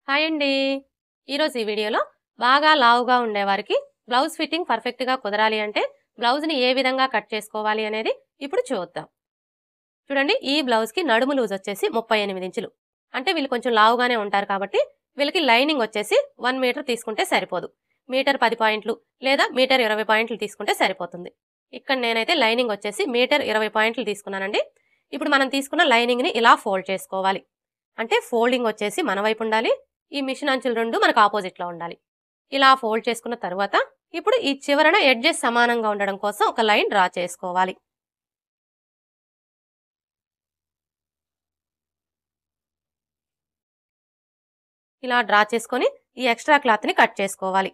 Hi అండి. ఈరోజు ఈ వీడియోలో బాగా లావుగా ఉండేవారికి బ్లౌజ్ ఫిట్టింగ్ పర్ఫెక్ట్‌గా కుదరాలి అంటే బ్లౌజ్‌ని ఏ విధంగా కట్ చేసుకోవాలి అనేది ఇప్పుడు చూద్దాం. చూడండి, ఈ బ్లౌజ్‌కి నడుము లూజ్ వచ్చేసి 38 ఇంచులు. అంటే వీళ్ళు కొంచెం లావుగానే ఉంటారు కాబట్టి వీళ్ళకి లైనింగ్ వచ్చేసి 1 మీటర్ తీసుకుంటే సరిపోదు. మీటర్ 10 పాయింట్లు లేదా మీటర్ 20 పాయింట్లు తీసుకుంటే సరిపోతుంది. ఇక్కడ నేనైతే లైనింగ్ వచ్చేసి మీటర్ 20 పాయింట్లు తీసుకున్నానండి. ఇప్పుడు మనం తీసుకున్న లైనింగ్‌ని ఇలా ఫోల్డ్ చేసుకోవాలి. అంటే ఫోల్డింగ్ వచ్చేసి మన వైపు ఉండాలి. ఈ మిషన్ అంచులు రెండు మనకు ఆపోజిట్లో ఉండాలి. ఇలా ఫోల్డ్ చేసుకున్న తర్వాత ఇప్పుడు ఈ చివరన ఎడ్జెస్ సమానంగా ఉండడం కోసం ఒక లైన్ డ్రా చేసుకోవాలి. ఇలా డ్రా చేసుకొని ఈ ఎక్స్ట్రా క్లాత్ ని కట్ చేసుకోవాలి.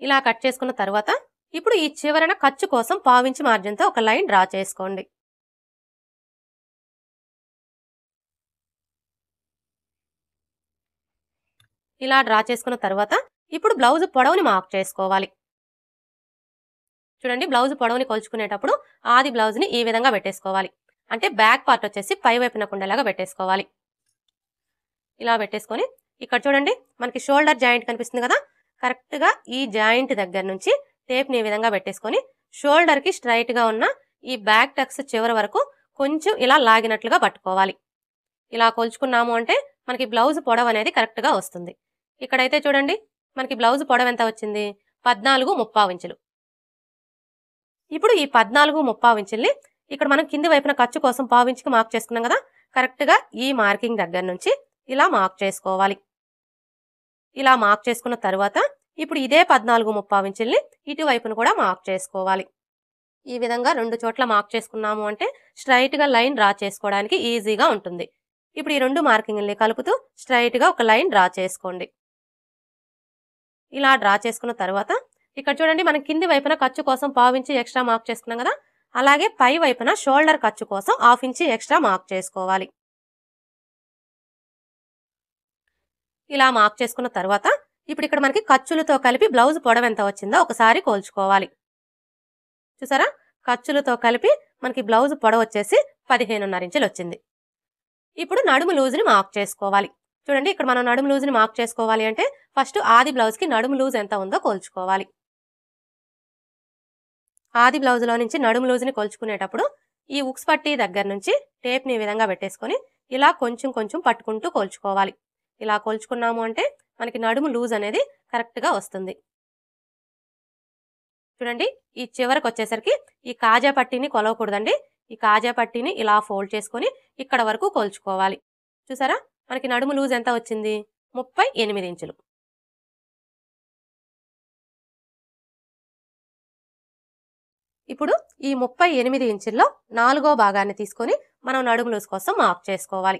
ఇలా కట్ చేసుకున్న తర్వాత ఇప్పుడు ఈ చివరన ఖర్చు కోసం పావించి మార్జిన్ తో ఒక లైన్ డ్రా చేసుకోండి. ఇలా డ్రా చేసుకున్న తర్వాత ఇప్పుడు బ్లౌజ్ పొడవుని మార్క్ చేసుకోవాలి. చూడండి, బ్లౌజ్ పొడవుని కొలుచుకునేటప్పుడు ఆది బ్లౌజ్ ని ఈ విధంగా పెట్టేసుకోవాలి. అంటే బ్యాక్ పార్ట్ వచ్చేసి పై వైపున ఉండేలాగా పెట్టేసుకోవాలి. ఇలా పెట్టేసుకొని ఇక్కడ చూడండి, మనకి షోల్డర్ జాయింట్ కనిపిస్తుంది కదా, కరెక్ట్ గా ఈ జాయింట్ దగ్గర నుంచి టేప్ ని ఈ విధంగా పెట్టేసుకొని షోల్డర్ కి స్ట్రైట్ గా ఉన్న ఈ బ్యాక్ టక్స్ చివరి వరకు కొంచెం ఇలా లాగినట్లుగా పట్టుకోవాలి. ఇలా కొలుచుకున్నాము అంటే మనకి బ్లౌజ్ పొడవు అనేది కరెక్ట్ గా వస్తుంది. ఇక్కడైతే చూడండి, మనకి బ్లౌజ్ పొడవు ఎంత వచ్చింది, 14.3 ఇంచులు. ఇప్పుడు ఈ 14.3 ఇంచుల్ని ఇక్కడ మనం కింది వైపున ఖర్చు కోసం పావించుకి మార్క్ చేసుకున్నాం కదా, కరెక్ట్ గా ఈ మార్కింగ్ దగ్గర నుంచి ఇలా మార్క్ చేసుకోవాలి. ఇలా మార్క్ చేసుకున్న తర్వాత ఇప్పుడు ఇదే 14.3 ఇంచుల్ని ఇటువైపును కూడా మార్క్ చేసుకోవాలి. ఈ విధంగా రెండు చోట్ల మార్క్ చేసుకున్నాము అంటే స్ట్రైట్ గా లైన్ డ్రా చేసుకోవడానికి ఈజీగా ఉంటుంది. ఇప్పుడు ఈ రెండు మార్కింగ్ని కలుపుతూ స్ట్రైట్ గా ఒక లైన్ డ్రా చేసుకోండి. ఇలా డ్రా చేసుకున్న తర్వాత ఇక్కడ చూడండి, మనం కింది వైపున ఖర్చు కోసం పావించి ఎక్స్ట్రా మార్క్ చేసుకున్నాం కదా, అలాగే పై వైపున షోల్డర్ ఖర్చు కోసం 1/2 ఇంచి ఎక్స్ట్రా మార్క్ చేసుకోవాలి. ఇలా మార్క్ చేసుకున్న తర్వాత ఇప్పుడు ఇక్కడ మనకి ఖర్చులతో కలిపి బ్లౌజ్ పొడవు ఎంత వచ్చిందో ఒకసారి కోల్చుకోవాలి. చూసారా, ఖర్చులతో కలిపి మనకి బ్లౌజ్ పొడవు వచ్చేసి 15.5 ఇంచులు వచ్చింది. ఇప్పుడు నడుము లూజ్ని మార్క్ చేసుకోవాలి. చూడండి, ఇక్కడ మనం నడుము లూజ్ని మార్క్ చేసుకోవాలి అంటే ఫస్ట్ ఆది బ్లౌజ్కి నడుము లూజ్ ఎంత ఉందో కోల్చుకోవాలి. ఆది బ్లౌజ్లో నుంచి నడుము లూజ్ని కొలుచుకునేటప్పుడు ఈ ఉక్స్ పట్టీ దగ్గర నుంచి టేప్ని ఈ విధంగా పెట్టేసుకొని ఇలా కొంచెం కొంచెం పట్టుకుంటూ కోల్చుకోవాలి. ఇలా కొలుచుకున్నాము అంటే మనకి నడుము లూజ్ అనేది కరెక్ట్గా వస్తుంది. చూడండి, ఈ చివరికి వచ్చేసరికి ఈ కాజా పట్టీని కొలవకూడదండి. ఈ కాజా పట్టీని ఇలా ఫోల్డ్ చేసుకొని ఇక్కడ వరకు కొలుచుకోవాలి. చూసారా, మనకి నడుము లూజ్ ఎంత వచ్చింది, 38 ఇంచులు. ఇప్పుడు ఈ 38 ఇంచుల్లో 4వ భాగాన్ని తీసుకొని మనం నడుము లూజ్ కోసం మార్క్ చేసుకోవాలి.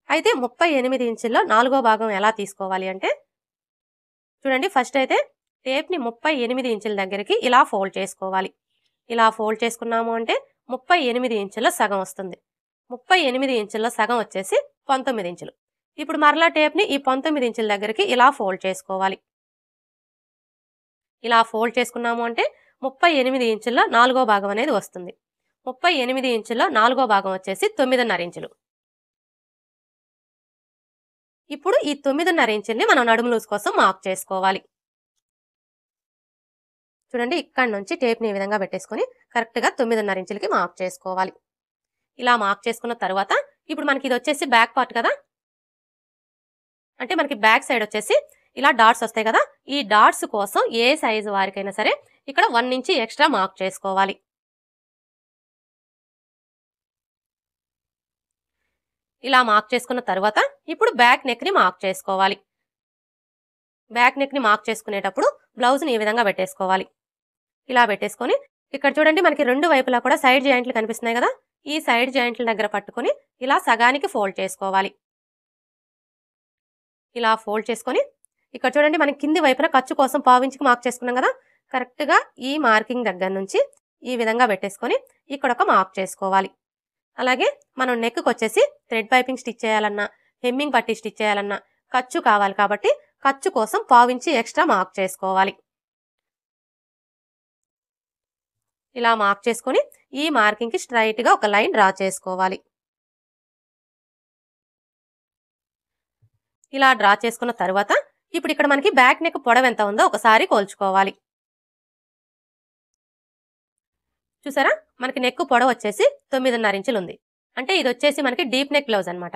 అయితే 38 ఇంచుల్లో 4వ భాగం ఎలా తీసుకోవాలి అంటే చూడండి, ఫస్ట్ అయితే టేప్ని 38 ఇంచుల దగ్గరికి ఇలా ఫోల్డ్ చేసుకోవాలి. ఇలా ఫోల్డ్ చేసుకున్నాము అంటే 38 ఇంచుల్లో సగం వస్తుంది. 38 ఇంచుల్లో సగం వచ్చేసి 19 ఇంచులు. ఇప్పుడు మరలా టేప్ని ఈ 19 ఇంచుల దగ్గరికి ఇలా ఫోల్డ్ చేసుకోవాలి. ఇలా ఫోల్డ్ చేసుకున్నాము అంటే 38 ఇంచుల్లో 4వ భాగం అనేది వస్తుంది. 38 ఇంచుల్లో 4వ భాగం వచ్చేసి 9.5 ఇంచులు. ఇప్పుడు ఈ 9.5 ఇంచుల్ని మనం నడుము లూజ్ కోసం మార్క్ చేసుకోవాలి. చూడండి, ఇక్కడ నుంచి టేప్ని ఈ విధంగా పెట్టేసుకొని కరెక్ట్గా 9.5 ఇంచులకి మార్క్ చేసుకోవాలి. ఇలా మార్క్ చేసుకున్న తర్వాత ఇప్పుడు మనకి ఇది వచ్చేసి బ్యాక్ పార్ట్ కదా, అంటే మనకి బ్యాక్ సైడ్ వచ్చేసి ఇలా డాట్స్ వస్తాయి కదా, ఈ డాట్స్ కోసం ఏ సైజు వారికైనా సరే ఇక్కడ 1 ఇంచి ఎక్స్ట్రా మార్క్ చేసుకోవాలి. ఇలా మార్క్ చేసుకున్న తర్వాత ఇప్పుడు బ్యాక్ నెక్ ని మార్క్ చేసుకోవాలి. బ్యాక్ నెక్ ని మార్క్ చేసుకునేటప్పుడు బ్లౌజ్ ని ఈ విధంగా పెట్టేసుకోవాలి. ఇలా పెట్టేసుకొని ఇక్కడ చూడండి, మనకి రెండు వైపులా కూడా సైడ్ జాయింట్లు కనిపిస్తున్నాయి కదా, ఈ సైడ్ జాయింట్ల దగ్గర పట్టుకొని ఇలా సగానికి ఫోల్డ్ చేసుకోవాలి. ఇలా ఫోల్డ్ చేసుకొని ఇక్కడ చూడండి, మనం కింది వైపున ఖర్చు కోసం పావించికి మార్క్ చేసుకున్నాం కదా, కరెక్ట్గా ఈ మార్కింగ్ దగ్గర నుంచి ఈ విధంగా పెట్టేసుకొని ఇక్కడ ఒక మార్క్ చేసుకోవాలి. అలాగే మనం నెక్కి వచ్చేసి థ్రెడ్ పైపింగ్ స్టిచ్ చేయాలన్నా హెమ్మింగ్ పట్టి స్టిచ్ చేయాలన్నా ఖర్చు కావాలి కాబట్టి ఖర్చు కోసం 1/4 ఇంచి ఎక్స్ట్రా మార్క్ చేసుకోవాలి. ఇలా మార్క్ చేసుకొని ఈ మార్కింగ్కి స్ట్రైట్గా ఒక లైన్ డ్రా చేసుకోవాలి. ఇలా డ్రా చేసుకున్న తర్వాత ఇప్పుడు ఇక్కడ మనకి బ్యాక్ నెక్ పొడవు ఎంత ఉందో ఒకసారి కొలుచుకోవాలి. చూసారా, మనకి నెక్ పొడవు వచ్చేసి 9.5 ఇంచులు ఉంది. అంటే ఇది వచ్చేసి మనకి డీప్ నెక్ బ్లౌజ్ అనమాట.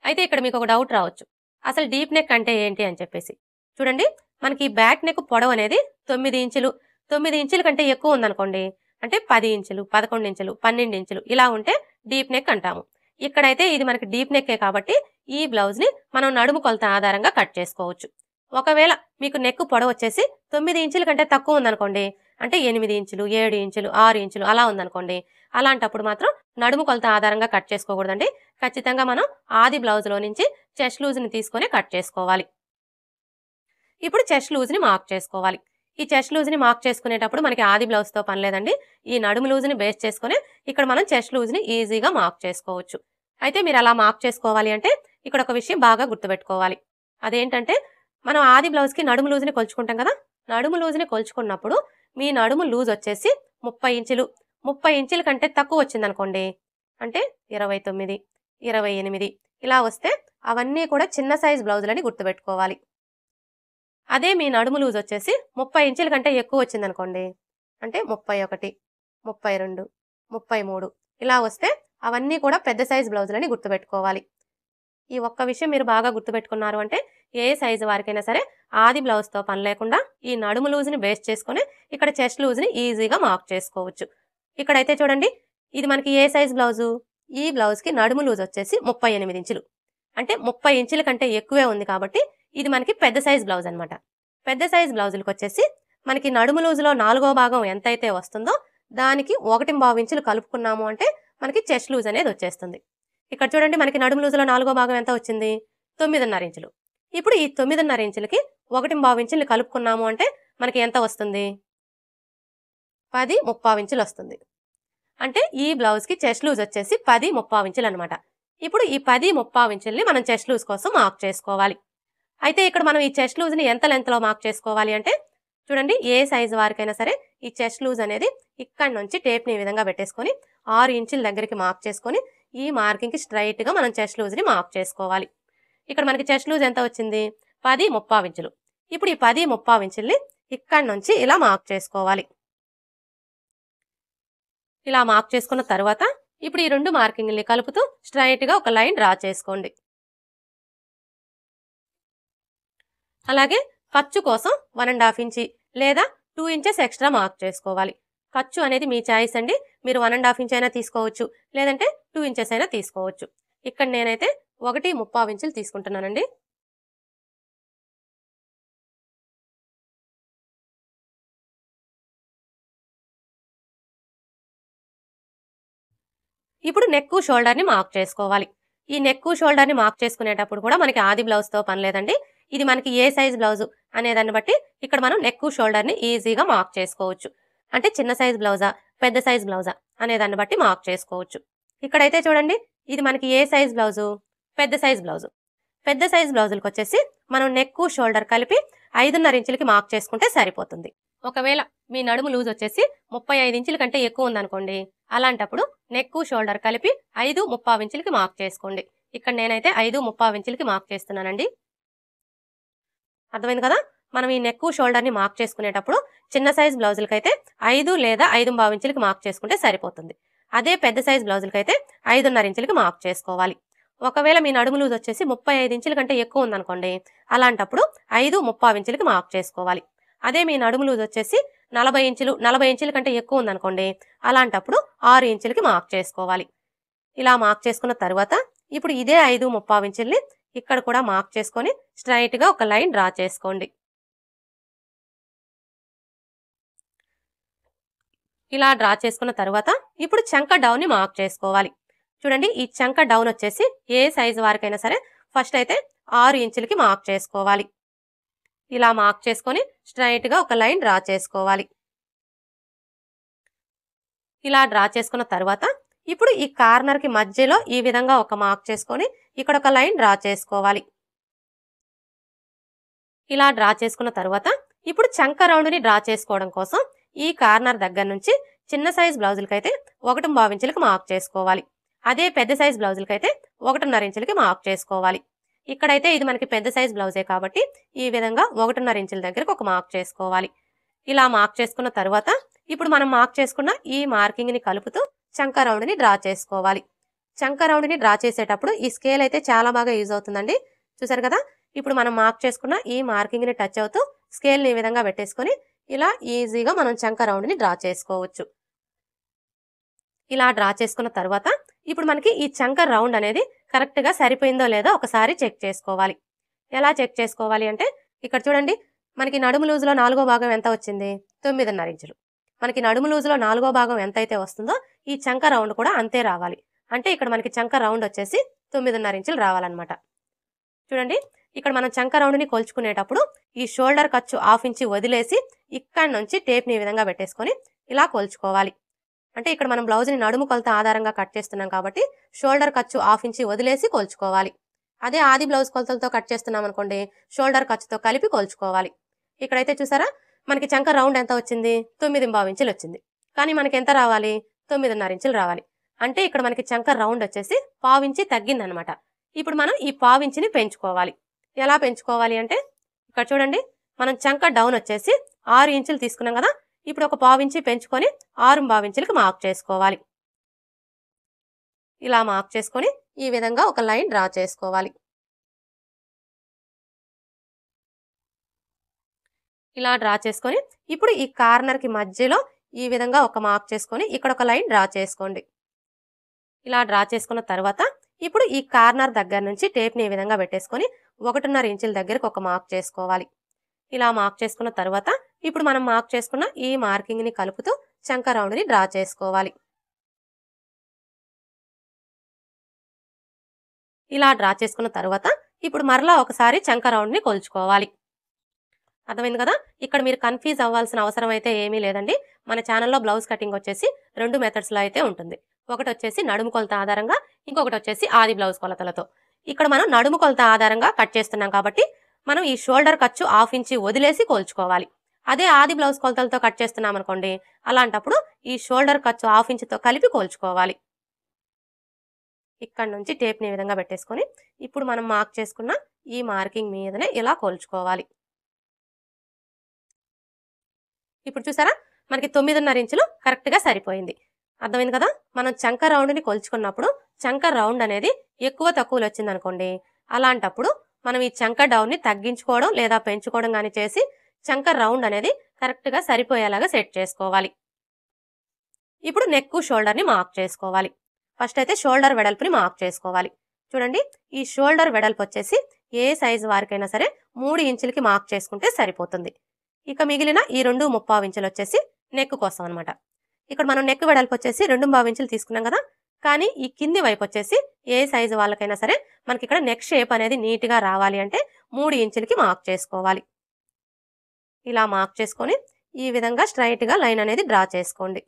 అయితే ఇక్కడ మీకు ఒక డౌట్ రావచ్చు, అసలు డీప్ నెక్ అంటే ఏంటి అని చెప్పేసి. చూడండి, మనకి బ్యాక్ నెక్ పొడవు అనేది 9 ఇంచులు 9 ఇంచుల కంటే ఎక్కువ ఉందనుకోండి, అంటే 10 ఇంచులు 11 ఇంచులు 12 ఇంచులు ఇలా ఉంటే డీప్ నెక్ అంటాము. ఇక్కడైతే ఇది మనకి డీప్ నెక్కే కాబట్టి ఈ బ్లౌజ్ ని మనం నడుము కొలత ఆధారంగా కట్ చేసుకోవచ్చు. ఒకవేళ మీకు నెక్ పొడవు వచ్చేసి 9 ఇంచుల కంటే తక్కువ ఉందనుకోండి, అంటే 8 ఇంచులు 7 ఇంచులు 6 ఇంచులు అలా ఉందనుకోండి, అలాంటప్పుడు మాత్రం నడుము కొలత ఆధారంగా కట్ చేసుకోకూడదండి. ఖచ్చితంగా మనం ఆది బ్లౌజ్లో నుంచి చెస్ట్ లూజ్ని తీసుకొని కట్ చేసుకోవాలి. ఇప్పుడు చెస్ట్ లూజ్ని మార్క్ చేసుకోవాలి. ఈ చెస్ట్ లూజ్ని మార్క్ చేసుకునేటప్పుడు మనకి ఆది బ్లౌజ్తో పని లేదండి. ఈ నడుము లూజ్ని బేస్ చేసుకుని ఇక్కడ మనం చెస్ట్ లూజ్ని ఈజీగా మార్క్ చేసుకోవచ్చు. అయితే మీరు అలా మార్క్ చేసుకోవాలి అంటే ఇక్కడ ఒక విషయం బాగా గుర్తుపెట్టుకోవాలి. అదేంటంటే, మనం ఆది బ్లౌజ్కి నడుము లూజ్ని కొలుచుకుంటాం కదా, నడుము లూజ్ని కొలుచుకున్నప్పుడు మీ నడుము లూజ్ వచ్చేసి 30 ఇంచులు 30 ఇంచుల కంటే తక్కువ వచ్చిందనుకోండి, అంటే 29 28 ఇలా వస్తే అవన్నీ కూడా చిన్న సైజ్ బ్లౌజులని గుర్తుపెట్టుకోవాలి. అదే మీ నడుము లూజ్ వచ్చేసి 30 ఇంచుల కంటే ఎక్కువ వచ్చిందనుకోండి, అంటే 31 32 33 ఇలా వస్తే అవన్నీ కూడా పెద్ద సైజ్ బ్లౌజులని గుర్తుపెట్టుకోవాలి. ఈ ఒక్క విషయం మీరు బాగా గుర్తుపెట్టుకున్నారు అంటే ఏ సైజు వారికైనా సరే ఆది బ్లౌజ్తో పని లేకుండా ఈ నడుము లూజ్ని బేస్ చేసుకుని ఇక్కడ చెస్ట్ లూజ్ని ఈజీగా మార్క్ చేసుకోవచ్చు. ఇక్కడైతే చూడండి, ఇది మనకి ఏ సైజ్ బ్లౌజు, ఈ బ్లౌజ్కి నడుము లూజ్ వచ్చేసి 38 ఇంచులు, అంటే 30 ఇంచుల కంటే ఎక్కువే ఉంది కాబట్టి ఇది మనకి పెద్ద సైజ్ బ్లౌజ్ అనమాట. పెద్ద సైజ్ బ్లౌజులకు వచ్చేసి మనకి నడుము లూజులో 4వ భాగం ఎంతైతే వస్తుందో దానికి 1.5 ఇంచులు కలుపుకున్నాము అంటే మనకి చెస్ట్ లూజ్ అనేది వచ్చేస్తుంది. ఇక్కడ చూడండి, మనకి నడుము లూజులో 4వ భాగం ఎంత వచ్చింది, 9.5 ఇంచులు. ఇప్పుడు ఈ 9.5 ఇంచులకి 1.5 ఇంచులు కలుపుకున్నాము అంటే మనకి ఎంత వస్తుంది, 10.5 ఇంచులు వస్తుంది. అంటే ఈ బ్లౌజ్కి చెస్ట్ లూజ్ వచ్చేసి 10.5 ఇంచులు అనమాట. ఇప్పుడు ఈ 10.5 ఇంచుల్ని మనం చెస్ట్ లూజ్ కోసం మార్క్ చేసుకోవాలి. అయితే ఇక్కడ మనం ఈ చెస్ట్ లూజ్ని ఎంత లెంత్లో మార్క్ చేసుకోవాలి అంటే, చూడండి, ఏ సైజు వారికైనా సరే ఈ చెస్ట్ లూజ్ అనేది ఇక్కడ నుంచి టేప్ని ఈ విధంగా పెట్టేసుకొని 6 ఇంచుల దగ్గరికి మార్క్ చేసుకొని ఈ మార్కింగ్కి స్ట్రైట్గా మనం చెస్ట్ లూజ్ని మార్క్ చేసుకోవాలి. ఇక్కడ మనకి చెస్ట్ లూజ్ ఎంత వచ్చింది, 10.5 ఇంచులు. ఇప్పుడు ఈ 10.5 ఇంచుల్ని ఇక్కడ నుంచి ఇలా మార్క్ చేసుకోవాలి. ఇలా మార్క్ చేసుకున్న తర్వాత ఇప్పుడు ఈ 2 మార్కింగ్ని కలుపుతూ స్ట్రైట్గా ఒక లైన్ డ్రా చేసుకోండి. అలాగే ఖర్చు కోసం 1.5 ఇంచి లేదా 2 ఇంచెస్ ఎక్స్ట్రా మార్క్ చేసుకోవాలి. ఖర్చు అనేది మీ చాయిస్ అండి. మీరు 1.5 ఇంచ్ అయినా తీసుకోవచ్చు, లేదంటే 2 ఇంచెస్ అయినా తీసుకోవచ్చు. ఇక్కడ నేనైతే 1.5 ఇంచులు తీసుకుంటున్నానండి. ఇప్పుడు నెక్ షోల్డర్ని మార్క్ చేసుకోవాలి. ఈ నెక్ షోల్డర్ని మార్క్ చేసుకునేటప్పుడు కూడా మనకి ఆది బ్లౌజ్తో పని లేదండి. ఇది మనకి ఏ సైజ్ బ్లౌజు అనేదాన్ని బట్టి ఇక్కడ మనం నెక్ షోల్డర్ని ఈజీగా మార్క్ చేసుకోవచ్చు. అంటే చిన్న సైజ్ బ్లౌజా పెద్ద సైజ్ బ్లౌజా అనేదాన్ని బట్టి మార్క్ చేసుకోవచ్చు. ఇక్కడైతే చూడండి, ఇది మనకి ఏ సైజ్ బ్లౌజు, పెద్ద సైజ్ బ్లౌజు. పెద్ద సైజ్ బ్లౌజులకు వచ్చేసి మనం నెక్ షోల్డర్ కలిపి 5.5 ఇంచులకి మార్క్ చేసుకుంటే సరిపోతుంది. ఒకవేళ మీ నడుము లూజ్ వచ్చేసి 35 ఇంచుల కంటే ఎక్కువ ఉందనుకోండి, అలాంటప్పుడు నెక్ షోల్డర్ కలిపి 5.5 ఇంచులకి మార్క్ చేసుకోండి. ఇక్కడ నేనైతే 5.5 ఇంచులకి మార్క్ చేస్తున్నానండి. అర్థమైంది కదా, మనం ఈ నెక్ షోల్డర్ని మార్క్ చేసుకునేటప్పుడు చిన్న సైజ్ బ్లౌజులకైతే 5 లేదా 5.5 ఇంచులకి మార్క్ చేసుకుంటే సరిపోతుంది. అదే పెద్ద సైజ్ బ్లౌజులకైతే 5.5 ఇంచులకి మార్క్ చేసుకోవాలి. ఒకవేళ మీ నడుము లూజ్ వచ్చేసి 35 ఇంచుల కంటే ఎక్కువ ఉందనుకోండి, అలాంటప్పుడు 5.5 ఇంచులకి మార్క్ చేసుకోవాలి. అదే మీ నడుము లూజ్ వచ్చేసి 40 ఇంచులు 40 ఇంచుల కంటే ఎక్కువ ఉందనుకోండి, అలాంటప్పుడు 6 ఇంచులకి మార్క్ చేసుకోవాలి. ఇలా మార్క్ చేసుకున్న తర్వాత ఇప్పుడు ఇదే 5.5 ఇంచుల్ని ఇక్కడ కూడా మార్క్ చేసుకొని స్ట్రైట్గా ఒక లైన్ డ్రా చేసుకోండి. ఇలా డ్రా చేసుకున్న తర్వాత ఇప్పుడు చంక డౌన్ని మార్క్ చేసుకోవాలి. చూడండి, ఈ చంక డౌన్ వచ్చేసి ఏ సైజు వారికైనా సరే ఫస్ట్ అయితే 6 ఇంచులకి మార్క్ చేసుకోవాలి. ఇలా మార్క్ చేసుకొని స్ట్రైట్గా ఒక లైన్ డ్రా చేసుకోవాలి. ఇలా డ్రా చేసుకున్న తర్వాత ఇప్పుడు ఈ కార్నర్కి మధ్యలో ఈ విధంగా ఒక మార్క్ చేసుకొని ఇక్కడ ఒక లైన్ డ్రా చేసుకోవాలి. ఇలా డ్రా చేసుకున్న తర్వాత ఇప్పుడు చంక రౌండ్ని డ్రా చేసుకోవడం కోసం ఈ కార్నర్ దగ్గర నుంచి చిన్న సైజ్ బ్లౌజులకైతే 1.5 ఇంచులకి మార్క్ చేసుకోవాలి. అదే పెద్ద సైజ్ బ్లౌజులకైతే 1.5 ఇంచులకి మార్క్ చేసుకోవాలి. ఇక్కడైతే ఇది మనకి పెద్ద సైజ్ బ్లౌజే కాబట్టి ఈ విధంగా 1.5 ఇంచుల దగ్గరకు ఒక మార్క్ చేసుకోవాలి. ఇలా మార్క్ చేసుకున్న తర్వాత ఇప్పుడు మనం మార్క్ చేసుకున్న ఈ మార్కింగ్ ని కలుపుతూ చంక రౌండ్ ని డ్రా చేసుకోవాలి. చంక రౌండ్ ని డ్రా చేసేటప్పుడు ఈ స్కేల్ అయితే చాలా బాగా యూజ్ అవుతుందండి. చూసారు కదా, ఇప్పుడు మనం మార్క్ చేసుకున్న ఈ మార్కింగ్ ని టచ్ అవుతూ స్కేల్ ని ఈ విధంగా పెట్టేసుకొని ఇలా ఈజీగా మనం చంక రౌండ్ ని డ్రా చేసుకోవచ్చు. ఇలా డ్రా చేసుకున్న తర్వాత ఇప్పుడు మనకి ఈ చంక రౌండ్ అనేది కరెక్ట్ గా సరిపోయిందో లేదో ఒకసారి చెక్ చేసుకోవాలి. ఎలా చెక్ చేసుకోవాలి అంటే ఇక్కడ చూడండి, మనకి నడుము లూజులో 4వ భాగం ఎంత వచ్చింది? 9.5 ఇంచులు. మనకి నడుము లూజులో 4వ భాగం ఎంత అయితే వస్తుందో ఈ చంక రౌండ్ కూడా అంతే రావాలి. అంటే ఇక్కడ మనకి చంక రౌండ్ వచ్చేసి 9.5 ఇంచులు రావాలన్నమాట. చూడండి, ఇక్కడ మనం చంక రౌండ్ ని కొలుచుకునేటప్పుడు ఈ షోల్డర్ ఖర్చు 1/2 ఇంచి వదిలేసి ఇక్కడ నుంచి టేప్ ని ఈ విధంగా పెట్టేసుకొని ఇలా కొలుచుకోవాలి. అంటే ఇక్కడ మనం బ్లౌజ్ ని నడుము కొలత ఆధారంగా కట్ చేస్తున్నాం కాబట్టి షోల్డర్ ఖర్చు 1/2 ఇంచి వదిలేసి కొలుచుకోవాలి. అదే ఆది బ్లౌజ్ కొలతలతో కట్ చేస్తున్నాం అనుకోండి, షోల్డర్ ఖర్చుతో కలిపి కొలుచుకోవాలి. ఇక్కడైతే చూసారా, మనకి చంక రౌండ్ ఎంత వచ్చింది? 9.5 ఇంచులు వచ్చింది. కానీ మనకి ఎంత రావాలి? 9.5 ఇంచులు రావాలి. అంటే ఇక్కడ మనకి చంక రౌండ్ వచ్చేసి 1/2 ఇంచి తగ్గిందనమాట. ఇప్పుడు మనం ఈ 1/2 ఇంచిని పెంచుకోవాలి. ఎలా పెంచుకోవాలి అంటే ఇక్కడ చూడండి, మనం చంక డౌన్ వచ్చేసి 6 ఇంచులు తీసుకున్నాం కదా, ఇప్పుడు ఒక 1/2 ఇంచి పెంచుకొని 6.5 ఇంచులకి మార్క్ చేసుకోవాలి. ఇలా మార్క్ చేసుకొని ఈ విధంగా ఒక లైన్ డ్రా చేసుకోవాలి. ఇలా డ్రా చేసుకొని ఇప్పుడు ఈ కార్నర్ కి మధ్యలో ఈ విధంగా ఒక మార్క్ చేసుకొని ఇక్కడ ఒక లైన్ డ్రా చేసుకోండి. ఇలా డ్రా చేసుకున్న తర్వాత ఇప్పుడు ఈ కార్నర్ దగ్గర నుంచి టేప్ ని ఈ విధంగా పెట్టేసుకొని 1.5 ఇంచుల దగ్గరకు ఒక మార్క్ చేసుకోవాలి. ఇలా మార్క్ చేసుకున్న తర్వాత ఇప్పుడు మనం మార్క్ చేసుకున్న ఈ మార్కింగ్ ని కలుపుతూ చంక రౌండ్ ని డ్రా చేసుకోవాలి. ఇలా డ్రా చేసుకున్న తర్వాత ఇప్పుడు మరలా ఒకసారి చంక రౌండ్ ని కొలుచుకోవాలి. అర్థమైంది కదా? ఇక్కడ మీరు కన్ఫ్యూజ్ అవ్వాల్సిన అవసరం అయితే ఏమీ లేదండి. మన ఛానల్లో బ్లౌజ్ కటింగ్ వచ్చేసి 2 మెథడ్స్ లో అయితే ఉంటుంది. ఒకటి వచ్చేసి నడుము కొలత ఆధారంగా, ఇంకొకటి వచ్చేసి ఆది బ్లౌజ్ కొలతలతో. ఇక్కడ మనం నడుము కొలత ఆధారంగా కట్ చేస్తున్నాం కాబట్టి మనం ఈ షోల్డర్ ఖర్చు 1/2 ఇంచి వదిలేసి కొలుచుకోవాలి. అదే ఆది బ్లౌజ్ కొలతలతో కట్ చేస్తున్నాం అనుకోండి, అలాంటప్పుడు ఈ షోల్డర్ ఖర్చు 1/2 ఇంచుతో కలిపి కొలుచుకోవాలి. ఇక్కడ నుంచి టేప్ ని ఈ విధంగా పెట్టేసుకొని ఇప్పుడు మనం మార్క్ చేసుకున్న ఈ మార్కింగ్ మీదనే ఇలా కొలుచుకోవాలి. ఇప్పుడు చూసారా, మనకి 9.5 ఇంచులు కరెక్ట్ గా సరిపోయింది. అర్థమైంది కదా? మనం చంక రౌండ్ ని కొలుచుకున్నప్పుడు చంక రౌండ్ అనేది ఎక్కువ తక్కువలు వచ్చింది అనుకోండి, అలాంటప్పుడు మనం ఈ చంక డౌన్ ని తగ్గించుకోవడం లేదా పెంచుకోవడం కానీ చేసి చంక రౌండ్ అనేది కరెక్ట్ గా సరిపోయేలాగా సెట్ చేసుకోవాలి. ఇప్పుడు నెక్ షోల్డర్ ని మార్క్ చేసుకోవాలి. ఫస్ట్ అయితే షోల్డర్ వెడల్పుని మార్క్ చేసుకోవాలి. చూడండి, ఈ షోల్డర్ వెడల్పు వచ్చేసి ఏ సైజు వారికైనా సరే 3 ఇంచులకి మార్క్ చేసుకుంటే సరిపోతుంది. ఇక మిగిలిన ఈ 2.5 ఇంచులు వచ్చేసి నెక్ కోసం అనమాట. ఇక్కడ మనం నెక్ వెడల్పు వచ్చేసి 2.5 ఇంచులు తీసుకున్నాం కదా, కానీ ఈ కింది వైపు వచ్చేసి ఏ సైజు వాళ్ళకైనా సరే మనకి ఇక్కడ నెక్ షేప్ అనేది నీట్ గా రావాలి అంటే 3 ఇంచులకి మార్క్ చేసుకోవాలి. ఇలా మార్క్ చేసుకొని ఈ విధంగా స్ట్రైట్ గా లైన్ అనేది డ్రా చేసుకోండి.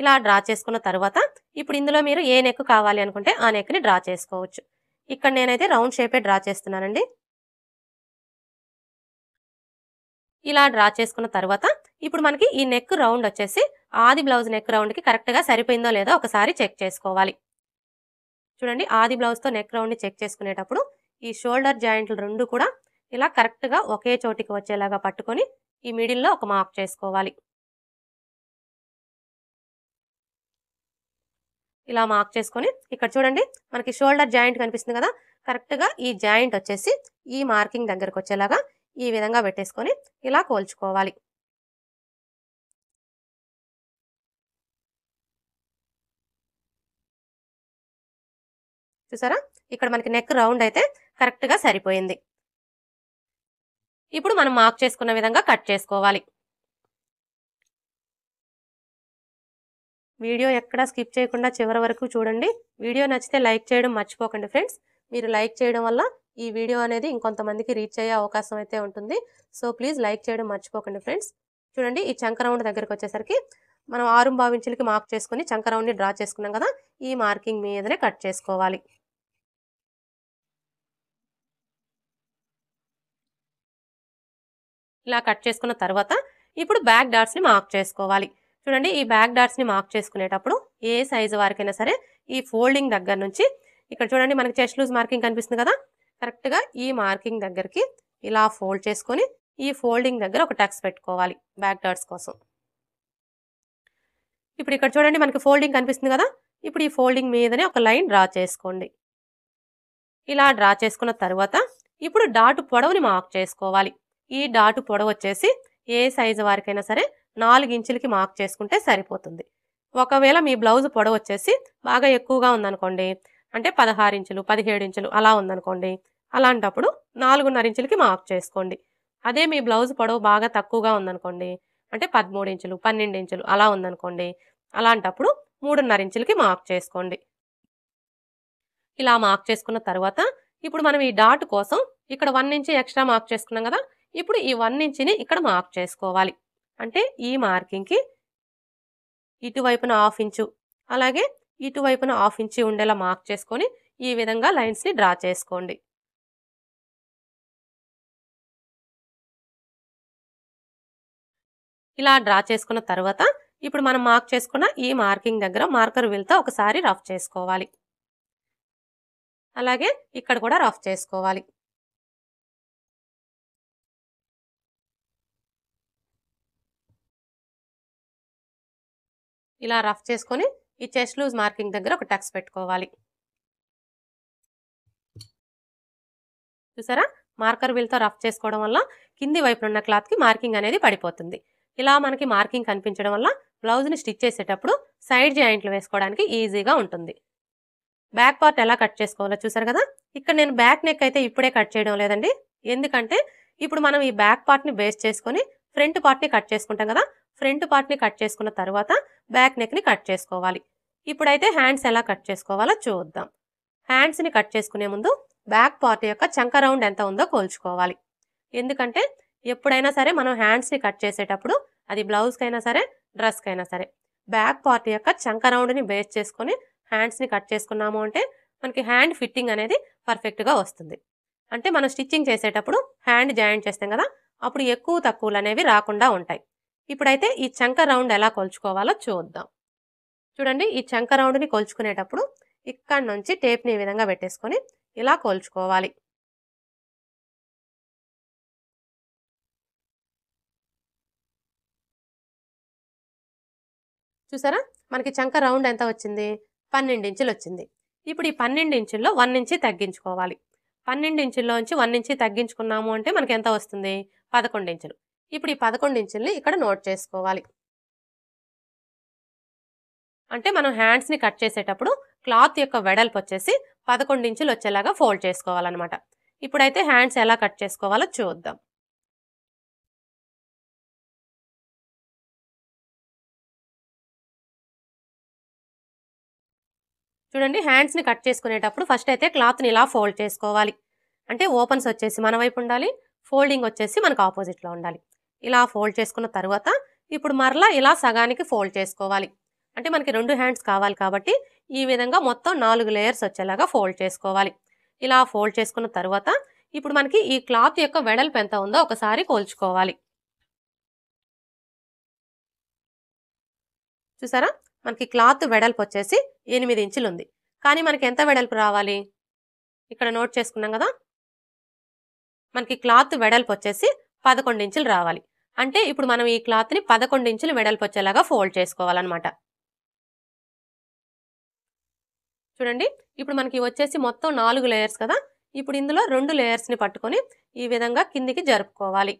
ఇలా డ్రా చేసుకున్న తర్వాత ఇప్పుడు ఇందులో మీరు ఏ నెక్ కావాలి అనుకుంటే ఆ నెక్ ని డ్రా చేసుకోవచ్చు. ఇక్కడ నేనైతే రౌండ్ షేపే డ్రా చేస్తున్నానండి. ఇలా డ్రా చేసుకున్న తర్వాత ఇప్పుడు మనకి ఈ నెక్ రౌండ్ వచ్చేసి ఆది బ్లౌజ్ నెక్ రౌండ్ కి కరెక్ట్ గా సరిపోయిందో లేదో ఒకసారి చెక్ చేసుకోవాలి. చూడండి, ఆది బ్లౌజ్ తో నెక్ రౌండ్ ని చెక్ చేసుకునేటప్పుడు ఈ షోల్డర్ జాయింట్లు రెండు కూడా ఇలా కరెక్ట్ గా ఒకే చోటికి వచ్చేలాగా పట్టుకొని ఈ మిడిల్ లో ఒక మార్క్ చేసుకోవాలి. ఇలా మార్క్ చేసుకొని ఇక్కడ చూడండి, మనకి షోల్డర్ జాయింట్ కనిపిస్తుంది కదా, కరెక్ట్ గా ఈ జాయింట్ వచ్చేసి ఈ మార్కింగ్ దగ్గరకు వచ్చేలాగా ఈ విధంగా పెట్టేసుకొని ఇలా కోల్చుకోవాలి. చూసారా, ఇక్కడ మనకి నెక్ రౌండ్ అయితే కరెక్ట్ గా సరిపోయింది. ఇప్పుడు మనం మార్క్ చేసుకున్న విధంగా కట్ చేసుకోవాలి. వీడియో ఎక్కడా స్కిప్ చేయకుండా చివరి వరకు చూడండి. వీడియో నచ్చితే లైక్ చేయడం మర్చిపోకండి ఫ్రెండ్స్. మీరు లైక్ చేయడం వల్ల ఈ వీడియో అనేది ఇంకొంతమందికి రీచ్ అయ్యే అవకాశం అయితే ఉంటుంది. సో ప్లీజ్ లైక్ చేయడం మర్చిపోకండి ఫ్రెండ్స్. చూడండి, ఈ చంక రౌండ్ దగ్గరకు వచ్చేసరికి మనం 6.5 ఇంచులకి మార్క్ చేసుకుని చంక రౌండ్ ని డ్రా చేసుకున్నాం కదా, ఈ మార్కింగ్ మీదనే కట్ చేసుకోవాలి. ఇలా కట్ చేసుకున్న తర్వాత ఇప్పుడు బ్యాక్ డాట్స్ ని మార్క్ చేసుకోవాలి. చూడండి, ఈ బ్యాక్ డాట్స్ ని మార్క్ చేసుకునేటప్పుడు ఏ సైజు వారికైనా సరే ఈ ఫోల్డింగ్ దగ్గర నుంచి ఇక్కడ చూడండి మనకి చెస్ట్ లూజ్ మార్కింగ్ కనిపిస్తుంది కదా, కరెక్ట్గా ఈ మార్కింగ్ దగ్గరికి ఇలా ఫోల్డ్ చేసుకొని ఈ ఫోల్డింగ్ దగ్గర ఒక టక్స్ పెట్టుకోవాలి బ్యాక్ డాట్స్ కోసం. ఇప్పుడు ఇక్కడ చూడండి మనకి ఫోల్డింగ్ కనిపిస్తుంది కదా. ఇప్పుడు ఈ ఫోల్డింగ్ మీదనే ఒక లైన్ డ్రా చేసుకోండి. ఇలా డ్రా చేసుకున్న తర్వాత ఇప్పుడు డాటు పొడవుని మార్క్ చేసుకోవాలి. ఈ డాటు పొడవు వచ్చేసి ఏ సైజు వారికైనా సరే 4 ఇంచులకి మార్క్ చేసుకుంటే సరిపోతుంది. ఒకవేళ మీ బ్లౌజ్ పొడవు వచ్చేసి బాగా ఎక్కువగా ఉందనుకోండి, అంటే 16 ఇంచులు 17 ఇంచులు అలా ఉందనుకోండి, అలాంటప్పుడు 4.5 ఇంచులకి మార్క్ చేసుకోండి. అదే మీ బ్లౌజ్ పొడవు బాగా తక్కువగా ఉందనుకోండి, అంటే 13 ఇంచులు 12 ఇంచులు అలా ఉందనుకోండి, అలాంటప్పుడు 3.5 ఇంచులకి మార్క్ చేసుకోండి. ఇలా మార్క్ చేసుకున్న తర్వాత ఇప్పుడు మనం ఈ డాట్ కోసం ఇక్కడ 1 ఇంచ్ ఎక్స్ట్రా మార్క్ చేసుకున్నాం కదా. ఇప్పుడు ఈ 1 ఇంచ్ని ఇక్కడ మార్క్ చేసుకోవాలి. అంటే ఈ మార్కింగ్కి ఇటువైపున 1/2 ఇంచు అలాగే ఇటువైపున 1/2 ఇంచు ఉండేలా మార్క్ చేసుకొని ఈ విధంగా లైన్స్ని డ్రా చేసుకోండి. ఇలా డ్రా చేసుకున్న తర్వాత ఇప్పుడు మనం మార్క్ చేసుకున్న ఈ మార్కింగ్ దగ్గర మార్కర్ వీల్తో ఒకసారి రఫ్ చేసుకోవాలి. అలాగే ఇక్కడ కూడా రఫ్ చేసుకోవాలి. ఇలా రఫ్ చేసుకొని ఈ చెస్ట్ లూజ్ మార్కింగ్ దగ్గర ఒక టక్స్ పెట్టుకోవాలి. చూసారా, మార్కర్ వీల్తో రఫ్ చేసుకోవడం వల్ల కింది వైపున ఉన్న క్లాత్కి మార్కింగ్ అనేది పడిపోతుంది. ఇలా మనకి మార్కింగ్ కనిపించడం వల్ల బ్లౌజ్ని స్టిచ్ చేసేటప్పుడు సైడ్ జాయింట్లు వేసుకోవడానికి ఈజీగా ఉంటుంది. బ్యాక్ పార్ట్ ఎలా కట్ చేసుకోవాలో చూసారు కదా. ఇక్కడ నేను బ్యాక్ నెక్ అయితే ఇప్పుడే కట్ చేయడం లేదండి. ఎందుకంటే ఇప్పుడు మనం ఈ బ్యాక్ పార్ట్ని బేస్ చేసుకొని ఫ్రంట్ పార్ట్ని కట్ చేసుకుంటాం కదా. ఫ్రంట్ పార్ట్ని కట్ చేసుకున్న తర్వాత బ్యాక్ నెక్ని కట్ చేసుకోవాలి. ఇప్పుడైతే హ్యాండ్స్ ఎలా కట్ చేసుకోవాలో చూద్దాం. హ్యాండ్స్ని కట్ చేసుకునే ముందు బ్యాక్ పార్ట్ యొక్క చంక రౌండ్ ఎంత ఉందో కోల్చుకోవాలి. ఎందుకంటే ఎప్పుడైనా సరే మనం హ్యాండ్స్ని కట్ చేసేటప్పుడు అది బ్లౌజ్కైనా సరే డ్రెస్కైనా సరే బ్యాక్ పార్ట్ యొక్క చంక రౌండ్ని బేస్ చేసుకొని హ్యాండ్స్ని కట్ చేసుకున్నాము అంటే మనకి హ్యాండ్ ఫిట్టింగ్ అనేది పర్ఫెక్ట్గా వస్తుంది. అంటే మనం స్టిచ్చింగ్ చేసేటప్పుడు హ్యాండ్ జాయింట్ చేస్తాం కదా, అప్పుడు ఎక్కువ తక్కువలు అనేవి రాకుండా ఉంటాయి. ఇప్పుడైతే ఈ చంక రౌండ్ ఎలా కొలుచుకోవాలో చూద్దాం. చూడండి, ఈ చంక రౌండ్ని కొలుచుకునేటప్పుడు ఇక్కడ నుంచి టేప్ని ఈ విధంగా పెట్టేసుకొని ఇలా కొలుచుకోవాలి. చూసారా, మనకి చంక రౌండ్ ఎంత వచ్చింది? 12 ఇంచులు వచ్చింది. ఇప్పుడు ఈ 12 ఇంచుల్లో 1 ఇంచి తగ్గించుకోవాలి. 12 ఇంచుల్లోంచి 1 ఇంచి తగ్గించుకున్నాము అంటే మనకి ఎంత వస్తుంది? 11 ఇంచులు. ఇప్పుడు ఈ 11 ఇంచుల్ని ఇక్కడ నోట్ చేసుకోవాలి. అంటే మనం హ్యాండ్స్ని కట్ చేసేటప్పుడు క్లాత్ యొక్క వెడల్పు వచ్చేసి 11 ఇంచులు వచ్చేలాగా ఫోల్డ్ చేసుకోవాలన్నమాట. ఇప్పుడైతే హ్యాండ్స్ ఎలా కట్ చేసుకోవాలో చూద్దాం. చూడండి, హ్యాండ్స్ని కట్ చేసుకునేటప్పుడు ఫస్ట్ అయితే క్లాత్ని ఇలా ఫోల్డ్ చేసుకోవాలి. అంటే ఓపెన్స్ వచ్చేసి మన వైపు ఉండాలి, ఫోల్డింగ్ వచ్చేసి మనకు ఆపోజిట్లో ఉండాలి. ఇలా ఫోల్డ్ చేసుకున్న తర్వాత ఇప్పుడు మరలా ఇలా సగానికి ఫోల్డ్ చేసుకోవాలి. అంటే మనకి 2 హ్యాండ్స్ కావాలి కాబట్టి ఈ విధంగా మొత్తం 4 లేయర్స్ వచ్చేలాగా ఫోల్డ్ చేసుకోవాలి. ఇలా ఫోల్డ్ చేసుకున్న తర్వాత ఇప్పుడు మనకి ఈ క్లాత్ యొక్క వెడల్పు ఎంత ఉందో ఒకసారి కొలుచుకోవాలి. చూసారా, మనకి క్లాత్ వెడల్పు వచ్చేసి 8 ఇంచులు ఉంది. కానీ మనకి ఎంత వెడల్పు రావాలి? ఇక్కడ నోట్ చేసుకున్నాం కదా, మనకి క్లాత్ వెడల్పు వచ్చేసి 11 ఇంచులు రావాలి. అంటే ఇప్పుడు మనం ఈ క్లాత్ని 11 ఇంచులు వెడల్పు వచ్చేలాగా ఫోల్డ్ చేసుకోవాలన్నమాట. చూడండి, ఇప్పుడు మనకి వచ్చేసి మొత్తం 4 లేయర్స్ కదా. ఇప్పుడు ఇందులో 2 లేయర్స్ని పట్టుకొని ఈ విధంగా కిందికి జరుపుకోవాలి.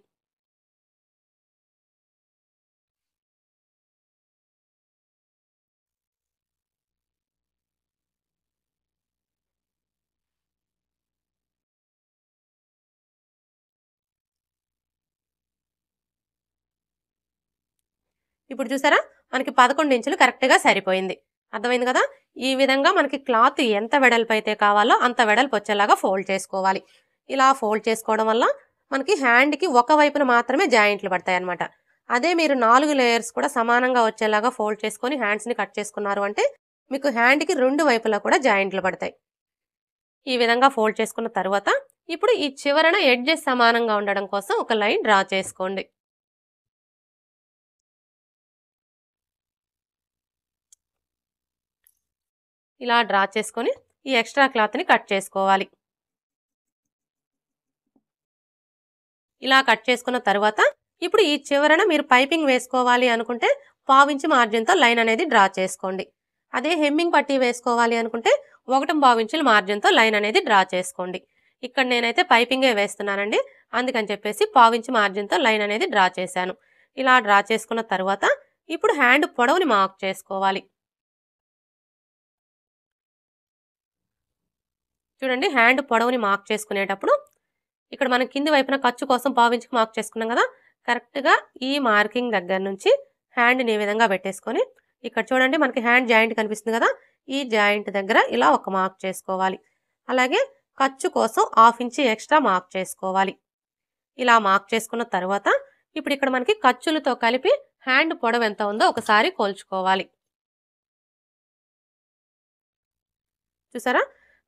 ఇప్పుడు చూసారా, మనకి 11 ఇంచులు కరెక్ట్గా సరిపోయింది. అర్థమైంది కదా. ఈ విధంగా మనకి క్లాత్ ఎంత వెడల్పు అయితే కావాలో అంత వెడల్పు వచ్చేలాగా ఫోల్డ్ చేసుకోవాలి. ఇలా ఫోల్డ్ చేసుకోవడం వల్ల మనకి హ్యాండ్కి ఒక వైపున మాత్రమే జాయింట్లు పడతాయి అన్నమాట. అదే మీరు 4 లేయర్స్ కూడా సమానంగా వచ్చేలాగా ఫోల్డ్ చేసుకొని హ్యాండ్స్ని కట్ చేసుకున్నారు అంటే మీకు హ్యాండ్కి 2 వైపులా కూడా జాయింట్లు పడతాయి. ఈ విధంగా ఫోల్డ్ చేసుకున్న తర్వాత ఇప్పుడు ఈ చివరన ఎడ్జెస్ సమానంగా ఉండడం కోసం ఒక లైన్ డ్రా చేసుకోండి. ఇలా డ్రా చేసుకొని ఈ ఎక్స్ట్రా క్లాత్ని కట్ చేసుకోవాలి. ఇలా కట్ చేసుకున్న తర్వాత ఇప్పుడు ఈ చివరన మీరు పైపింగ్ వేసుకోవాలి అనుకుంటే 1/2 ఇంచ్ మార్జిన్తో లైన్ అనేది డ్రా చేసుకోండి. అదే హెమ్మింగ్ పట్టీ వేసుకోవాలి అనుకుంటే 1.5 ఇంచుల మార్జిన్తో లైన్ అనేది డ్రా చేసుకోండి. ఇక్కడ నేనైతే పైపింగే వేస్తున్నానండి. అందుకని చెప్పేసి 1/2 ఇంచ్ మార్జిన్తో లైన్ అనేది డ్రా చేశాను. ఇలా డ్రా చేసుకున్న తర్వాత ఇప్పుడు హ్యాండ్ పొడవుని మార్క్ చేసుకోవాలి. చూడండి, హ్యాండ్ పొడవుని మార్క్ చేసుకునేటప్పుడు ఇక్కడ మనం కింది వైపున ఖర్చు కోసం 1/2 ఇంచుకి మార్క్ చేసుకున్నాం కదా, కరెక్ట్గా ఈ మార్కింగ్ దగ్గర నుంచి హ్యాండ్ని ఈ విధంగా పెట్టేసుకొని ఇక్కడ చూడండి మనకి హ్యాండ్ జాయింట్ కనిపిస్తుంది కదా, ఈ జాయింట్ దగ్గర ఇలా ఒక మార్క్ చేసుకోవాలి. అలాగే ఖర్చు కోసం 1/2 ఇంచ్ ఎక్స్ట్రా మార్క్ చేసుకోవాలి. ఇలా మార్క్ చేసుకున్న తర్వాత ఇప్పుడు ఇక్కడ మనకి ఖర్చులతో కలిపి హ్యాండ్ పొడవు ఎంత ఉందో ఒకసారి కొలుచుకోవాలి. చూసారా,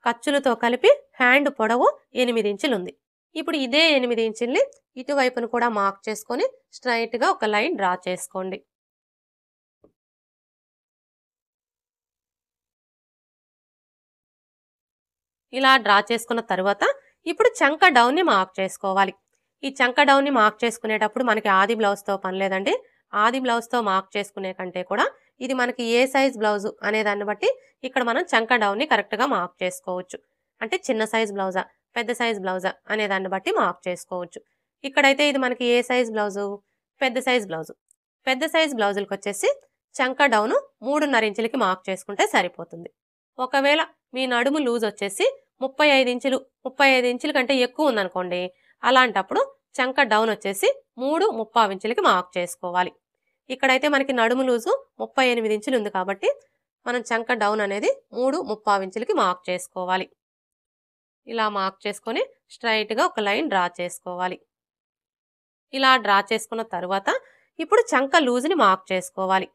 ఖర్చులతో కలిపి హ్యాండ్ పొడవు 8 ఇంచులు ఉంది. ఇప్పుడు ఇదే 8 ఇంచుల్ని ఇటువైపును కూడా మార్క్ చేసుకొని స్ట్రైట్గా ఒక లైన్ డ్రా చేసుకోండి. ఇలా డ్రా చేసుకున్న తర్వాత ఇప్పుడు చంక డౌన్ని మార్క్ చేసుకోవాలి. ఈ చంక డౌన్ని మార్క్ చేసుకునేటప్పుడు మనకి ఆది బ్లౌజ్తో పని లేదండి. ఆది బ్లౌజ్తో మార్క్ చేసుకునే కంటే కూడా ఇది మనకి ఏ సైజ్ బ్లౌజు అనే దాన్ని బట్టి ఇక్కడ మనం చంక డౌన్ని కరెక్ట్గా మార్క్ చేసుకోవచ్చు. అంటే చిన్న సైజ్ బ్లౌజా పెద్ద సైజ్ బ్లౌజా అనే దాన్ని బట్టి మార్క్ చేసుకోవచ్చు. ఇక్కడైతే ఇది మనకి ఏ సైజ్ బ్లౌజు, పెద్ద సైజ్ బ్లౌజు. పెద్ద సైజ్ బ్లౌజులకు వచ్చేసి చంక డౌను 3.5 ఇంచులకి మార్క్ చేసుకుంటే సరిపోతుంది. ఒకవేళ మీ నడుము లూజ్ వచ్చేసి 35 ఇంచుల కంటే ఎక్కువ ఉందనుకోండి, అలాంటప్పుడు చంక డౌన్ వచ్చేసి 3.75 ఇంచులకి మార్క్ చేసుకోవాలి. ఇక్కడైతే మనకి నడుము లూజు 38 ఇంచులు ఉంది కాబట్టి మనం చంక డౌన్ అనేది 3.75 ఇంచులకి మార్క్ చేసుకోవాలి. ఇలా మార్క్ చేసుకొని స్ట్రైట్గా ఒక లైన్ డ్రా చేసుకోవాలి. ఇలా డ్రా చేసుకున్న తర్వాత ఇప్పుడు చంక లూజ్ని మార్క్ చేసుకోవాలి.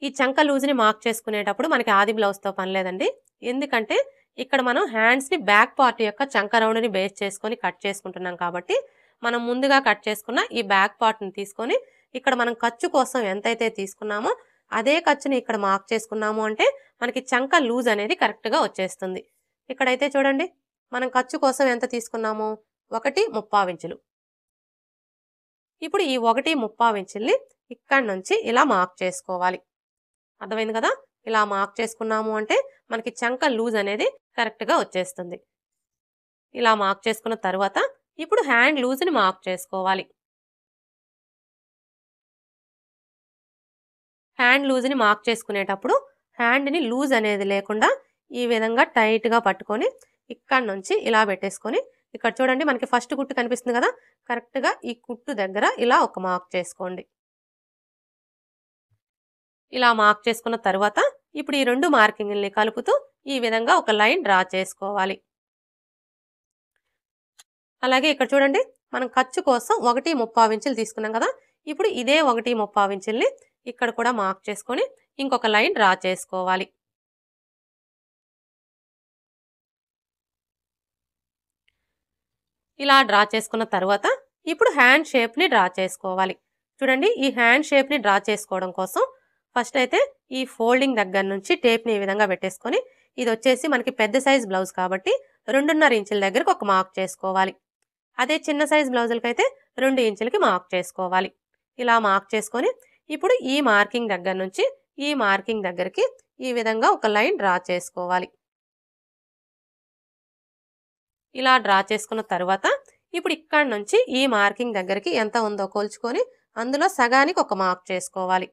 ఈ చంక లూజ్ని మార్క్ చేసుకునేటప్పుడు మనకి ఆది బ్లౌజ్తో పని లేదండి. ఎందుకంటే ఇక్కడ మనం హ్యాండ్స్ని బ్యాక్ పార్ట్ యొక్క చంక రౌండ్ని బేస్ చేసుకొని కట్ చేసుకుంటున్నాం కాబట్టి మనం ముందుగా కట్ చేసుకున్న ఈ బ్యాక్ పార్ట్ని తీసుకొని ఇక్కడ మనం ఖర్చు కోసం ఎంతైతే తీసుకున్నామో అదే ఖర్చుని ఇక్కడ మార్క్ చేసుకున్నాము అంటే మనకి చంక లూజ్ అనేది కరెక్ట్గా వచ్చేస్తుంది. ఇక్కడైతే చూడండి మనం ఖర్చు కోసం ఎంత తీసుకున్నామో 1.75 ఇంచులు. ఇప్పుడు ఈ 1.75 ఇంచుల్ని ఇక్కడ నుంచి ఇలా మార్క్ చేసుకోవాలి. అర్థమైంది కదా, ఇలా మార్క్ చేసుకున్నాము అంటే మనకి చంక లూజ్ అనేది కరెక్ట్గా వచ్చేస్తుంది. ఇలా మార్క్ చేసుకున్న తర్వాత ఇప్పుడు హ్యాండ్ లూజ్ని మార్క్ చేసుకోవాలి. హ్యాండ్ లూజ్ని మార్క్ చేసుకునేటప్పుడు హ్యాండ్ని లూజ్ అనేది లేకుండా ఈ విధంగా టైట్గా పట్టుకొని ఇక్కడ నుంచి ఇలా పెట్టేసుకొని ఇక్కడ చూడండి మనకి ఫస్ట్ కుట్టు కనిపిస్తుంది కదా, కరెక్ట్గా ఈ కుట్టు దగ్గర ఇలా ఒక మార్క్ చేసుకోండి. ఇలా మార్క్ చేసుకున్న తర్వాత ఇప్పుడు ఈ 2 మార్కింగ్ని కలుపుతూ ఈ విధంగా ఒక లైన్ డ్రా చేసుకోవాలి. అలాగే ఇక్కడ చూడండి మనం ఖర్చు కోసం 1.35 ఇంచులు తీసుకున్నాం కదా, ఇప్పుడు ఇదే 1.35 ఇంచుల్ని ఇక్కడ కూడా మార్క్ చేసుకొని ఇంకొక లైన్ డ్రా చేసుకోవాలి. ఇలా డ్రా చేసుకున్న తర్వాత ఇప్పుడు హ్యాండ్ షేప్ని డ్రా చేసుకోవాలి. చూడండి ఈ హ్యాండ్ షేప్ని డ్రా చేసుకోవడం కోసం ఫస్ట్ అయితే ఈ ఫోల్డింగ్ దగ్గర నుంచి టేప్ని ఈ విధంగా పెట్టేసుకొని ఇది వచ్చేసి మనకి పెద్ద సైజ్ బ్లౌజ్ కాబట్టి 2.5 ఇంచుల దగ్గరకు ఒక మార్క్ చేసుకోవాలి. అదే చిన్న సైజ్ బ్లౌజులకైతే 2 ఇంచులకి మార్క్ చేసుకోవాలి. ఇలా మార్క్ చేసుకొని ఇప్పుడు ఈ మార్కింగ్ దగ్గర నుంచి ఈ మార్కింగ్ దగ్గరికి ఈ విధంగా ఒక లైన్ డ్రా చేసుకోవాలి. ఇలా డ్రా చేసుకున్న తర్వాత ఇప్పుడు ఇక్కడ నుంచి ఈ మార్కింగ్ దగ్గరికి ఎంత ఉందో కొలుచుకొని అందులో సగానికి ఒక మార్క్ చేసుకోవాలి.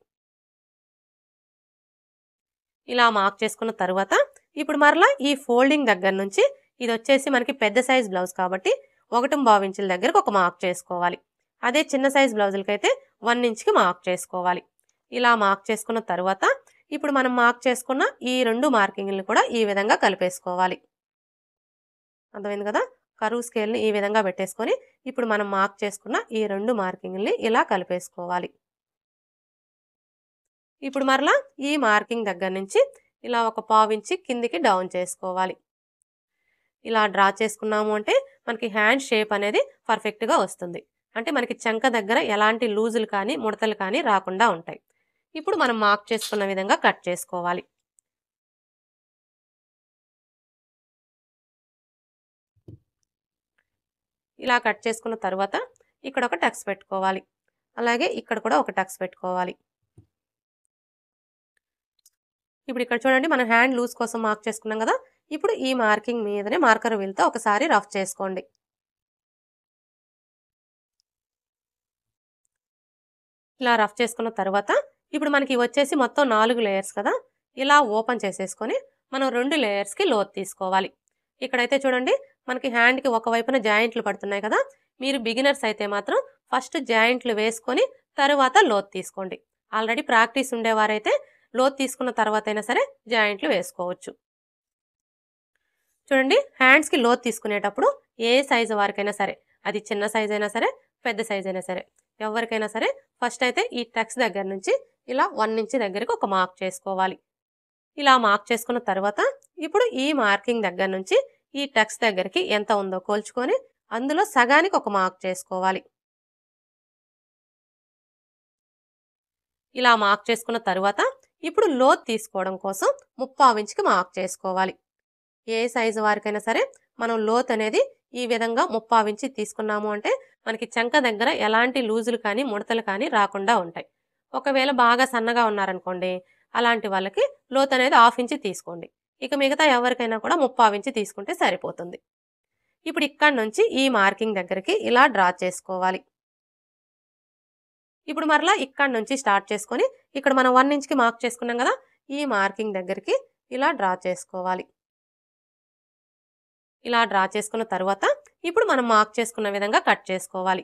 ఇలా మార్క్ చేసుకున్న తర్వాత ఇప్పుడు మరలా ఈ ఫోల్డింగ్ దగ్గర నుంచి ఇది వచ్చేసి మనకి పెద్ద సైజ్ బ్లౌజ్ కాబట్టి 1.25 ఇంచుల దగ్గరకు ఒక మార్క్ చేసుకోవాలి. అదే చిన్న సైజ్ బ్లౌజులకైతే 1 ఇంచ్కి మార్క్ చేసుకోవాలి. ఇలా మార్క్ చేసుకున్న తర్వాత ఇప్పుడు మనం మార్క్ చేసుకున్న ఈ 2 మార్కింగ్లను కూడా ఈ విధంగా కలిపేసుకోవాలి. అర్థమైంది కదా, కరువు స్కేల్ని ఈ విధంగా పెట్టేసుకొని ఇప్పుడు మనం మార్క్ చేసుకున్న ఈ 2 మార్కింగ్ని ఇలా కలిపేసుకోవాలి. ఇప్పుడు మరలా ఈ మార్కింగ్ దగ్గర నుంచి ఇలా ఒక 1/2 ఇంచ్ కిందికి డౌన్ చేసుకోవాలి. ఇలా డ్రా చేసుకున్నాము అంటే మనకి హ్యాండ్ షేప్ అనేది పర్ఫెక్ట్గా వస్తుంది. అంటే మనకి చంక దగ్గర ఎలాంటి లూజులు కానీ ముడతలు కానీ రాకుండా ఉంటాయి. ఇప్పుడు మనం మార్క్ చేసుకున్న విధంగా కట్ చేసుకోవాలి. ఇలా కట్ చేసుకున్న తర్వాత ఇక్కడ ఒక టక్స్ పెట్టుకోవాలి. అలాగే ఇక్కడ కూడా ఒక టక్స్ పెట్టుకోవాలి. ఇప్పుడు ఇక్కడ చూడండి మనం హ్యాండ్ లూజ్ కోసం మార్క్ చేసుకున్నాం కదా. ఇప్పుడు ఈ మార్కింగ్ మీదనే మార్కర్ వీల్తో ఒకసారి రఫ్ చేసుకోండి. ఇలా రఫ్ చేసుకున్న తర్వాత ఇప్పుడు మనకి వచ్చేసి మొత్తం 4 లేయర్స్ కదా. ఇలా ఓపెన్ చేసేసుకొని మనం 2 లేయర్స్కి లోతు తీసుకోవాలి. ఇక్కడైతే చూడండి మనకి హ్యాండ్కి ఒకవైపున జాయింట్లు పడుతున్నాయి కదా. మీరు బిగినర్స్ అయితే మాత్రం ఫస్ట్ జాయింట్లు వేసుకొని తర్వాత లోతు తీసుకోండి. ఆల్రెడీ ప్రాక్టీస్ ఉండేవారైతే లోతు తీసుకున్న తర్వాత అయినా సరే జాయింట్లు వేసుకోవచ్చు. చూడండి హ్యాండ్స్కి లోతు తీసుకునేటప్పుడు ఏ సైజు వారికైనా సరే, అది చిన్న సైజ్ అయినా సరే పెద్ద సైజ్ అయినా సరే, ఎవరికైనా సరే ఫస్ట్ అయితే ఈ టక్స్ దగ్గర నుంచి ఇలా 1 ఇంచ్ దగ్గరికి ఒక మార్క్ చేసుకోవాలి. ఇలా మార్క్ చేసుకున్న తర్వాత ఇప్పుడు ఈ మార్కింగ్ దగ్గర నుంచి ఈ టక్స్ దగ్గరికి ఎంత ఉందో కోల్చుకొని అందులో సగానికి ఒక మార్క్ చేసుకోవాలి. ఇలా మార్క్ చేసుకున్న తర్వాత ఇప్పుడు లోతు తీసుకోవడం కోసం 3/4 ఇంచ్కి మార్క్ చేసుకోవాలి. ఏ సైజు వారికైనా సరే మనం లోతు అనేది ఈ విధంగా 3/4 ఇంచ్ తీసుకున్నాము అంటే మనకి చంక దగ్గర ఎలాంటి లూజులు కానీ ముడతలు కానీ రాకుండా ఉంటాయి. ఒకవేళ బాగా సన్నగా ఉన్నారనుకోండి, అలాంటి వాళ్ళకి లోతు అనేది 1/2 ఇంచ్ తీసుకోండి. ఇక మిగతా ఎవరికైనా కూడా 3/4 ఇంచ్ తీసుకుంటే సరిపోతుంది. ఇప్పుడు ఇక్కడ నుంచి ఈ మార్కింగ్ దగ్గరికి ఇలా డ్రా చేసుకోవాలి. ఇప్పుడు మరలా ఇక్కడ నుంచి స్టార్ట్ చేసుకొని ఇక్కడ మనం 1 ఇంచ్కి మార్క్ చేసుకున్నాం కదా, ఈ మార్కింగ్ దగ్గరికి ఇలా డ్రా చేసుకోవాలి. ఇలా డ్రా చేసుకున్న తర్వాత ఇప్పుడు మనం మార్క్ చేసుకున్న విధంగా కట్ చేసుకోవాలి.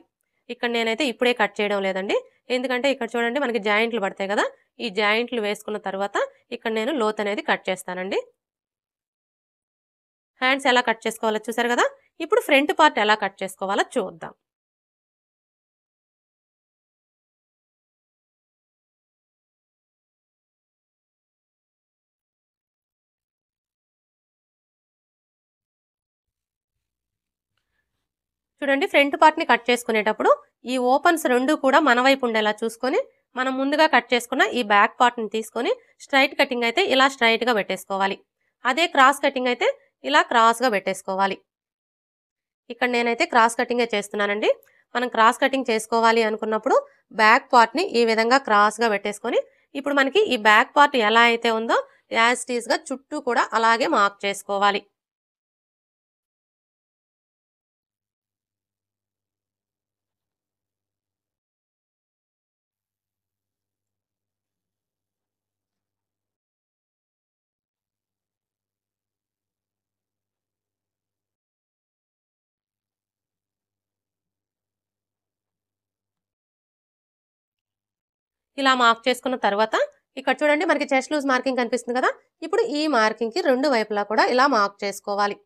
ఇక్కడ నేనైతే ఇప్పుడే కట్ చేయడం లేదండి, ఎందుకంటే ఇక్కడ చూడండి మనకి జాయింట్లు పడతాయి కదా. ఈ జాయింట్లు వేసుకున్న తర్వాత ఇక్కడ నేను లోతు అనేది కట్ చేస్తానండి. హ్యాండ్స్ ఎలా కట్ చేసుకోవాలో చూసారు కదా. ఇప్పుడు ఫ్రంట్ పార్ట్ ఎలా కట్ చేసుకోవాలో చూద్దాం. చూడండి ఫ్రంట్ పార్ట్ని కట్ చేసుకునేటప్పుడు ఈ ఓపెన్స్ 2 కూడా మన వైపు ఉండేలా చూసుకొని మనం ముందుగా కట్ చేసుకున్న ఈ బ్యాక్ పార్ట్ని తీసుకొని స్ట్రైట్ కటింగ్ అయితే ఇలా స్ట్రైట్గా పెట్టేసుకోవాలి. అదే క్రాస్ కటింగ్ అయితే ఇలా క్రాస్గా పెట్టేసుకోవాలి. ఇక్కడ నేనైతే క్రాస్ కటింగే చేస్తున్నానండి. మనం క్రాస్ కటింగ్ చేసుకోవాలి అనుకున్నప్పుడు బ్యాక్ పార్ట్ని ఈ విధంగా క్రాస్గా పెట్టేసుకొని ఇప్పుడు మనకి ఈ బ్యాక్ పార్ట్ ఎలా అయితే ఉందో యాజ్ ఇట్ ఈస్గా చుట్టూ కూడా అలాగే మార్క్ చేసుకోవాలి. ఇలా మార్క్ చేసుకున్న తర్వాత ఇక్కడ చూడండి మనకి చెస్ట్ లూజ్ మార్కింగ్ కనిపిస్తుంది కదా. ఇప్పుడు ఈ మార్కింగ్కి 2 వైపులా కూడా ఇలా మార్క్ చేసుకోవాలి.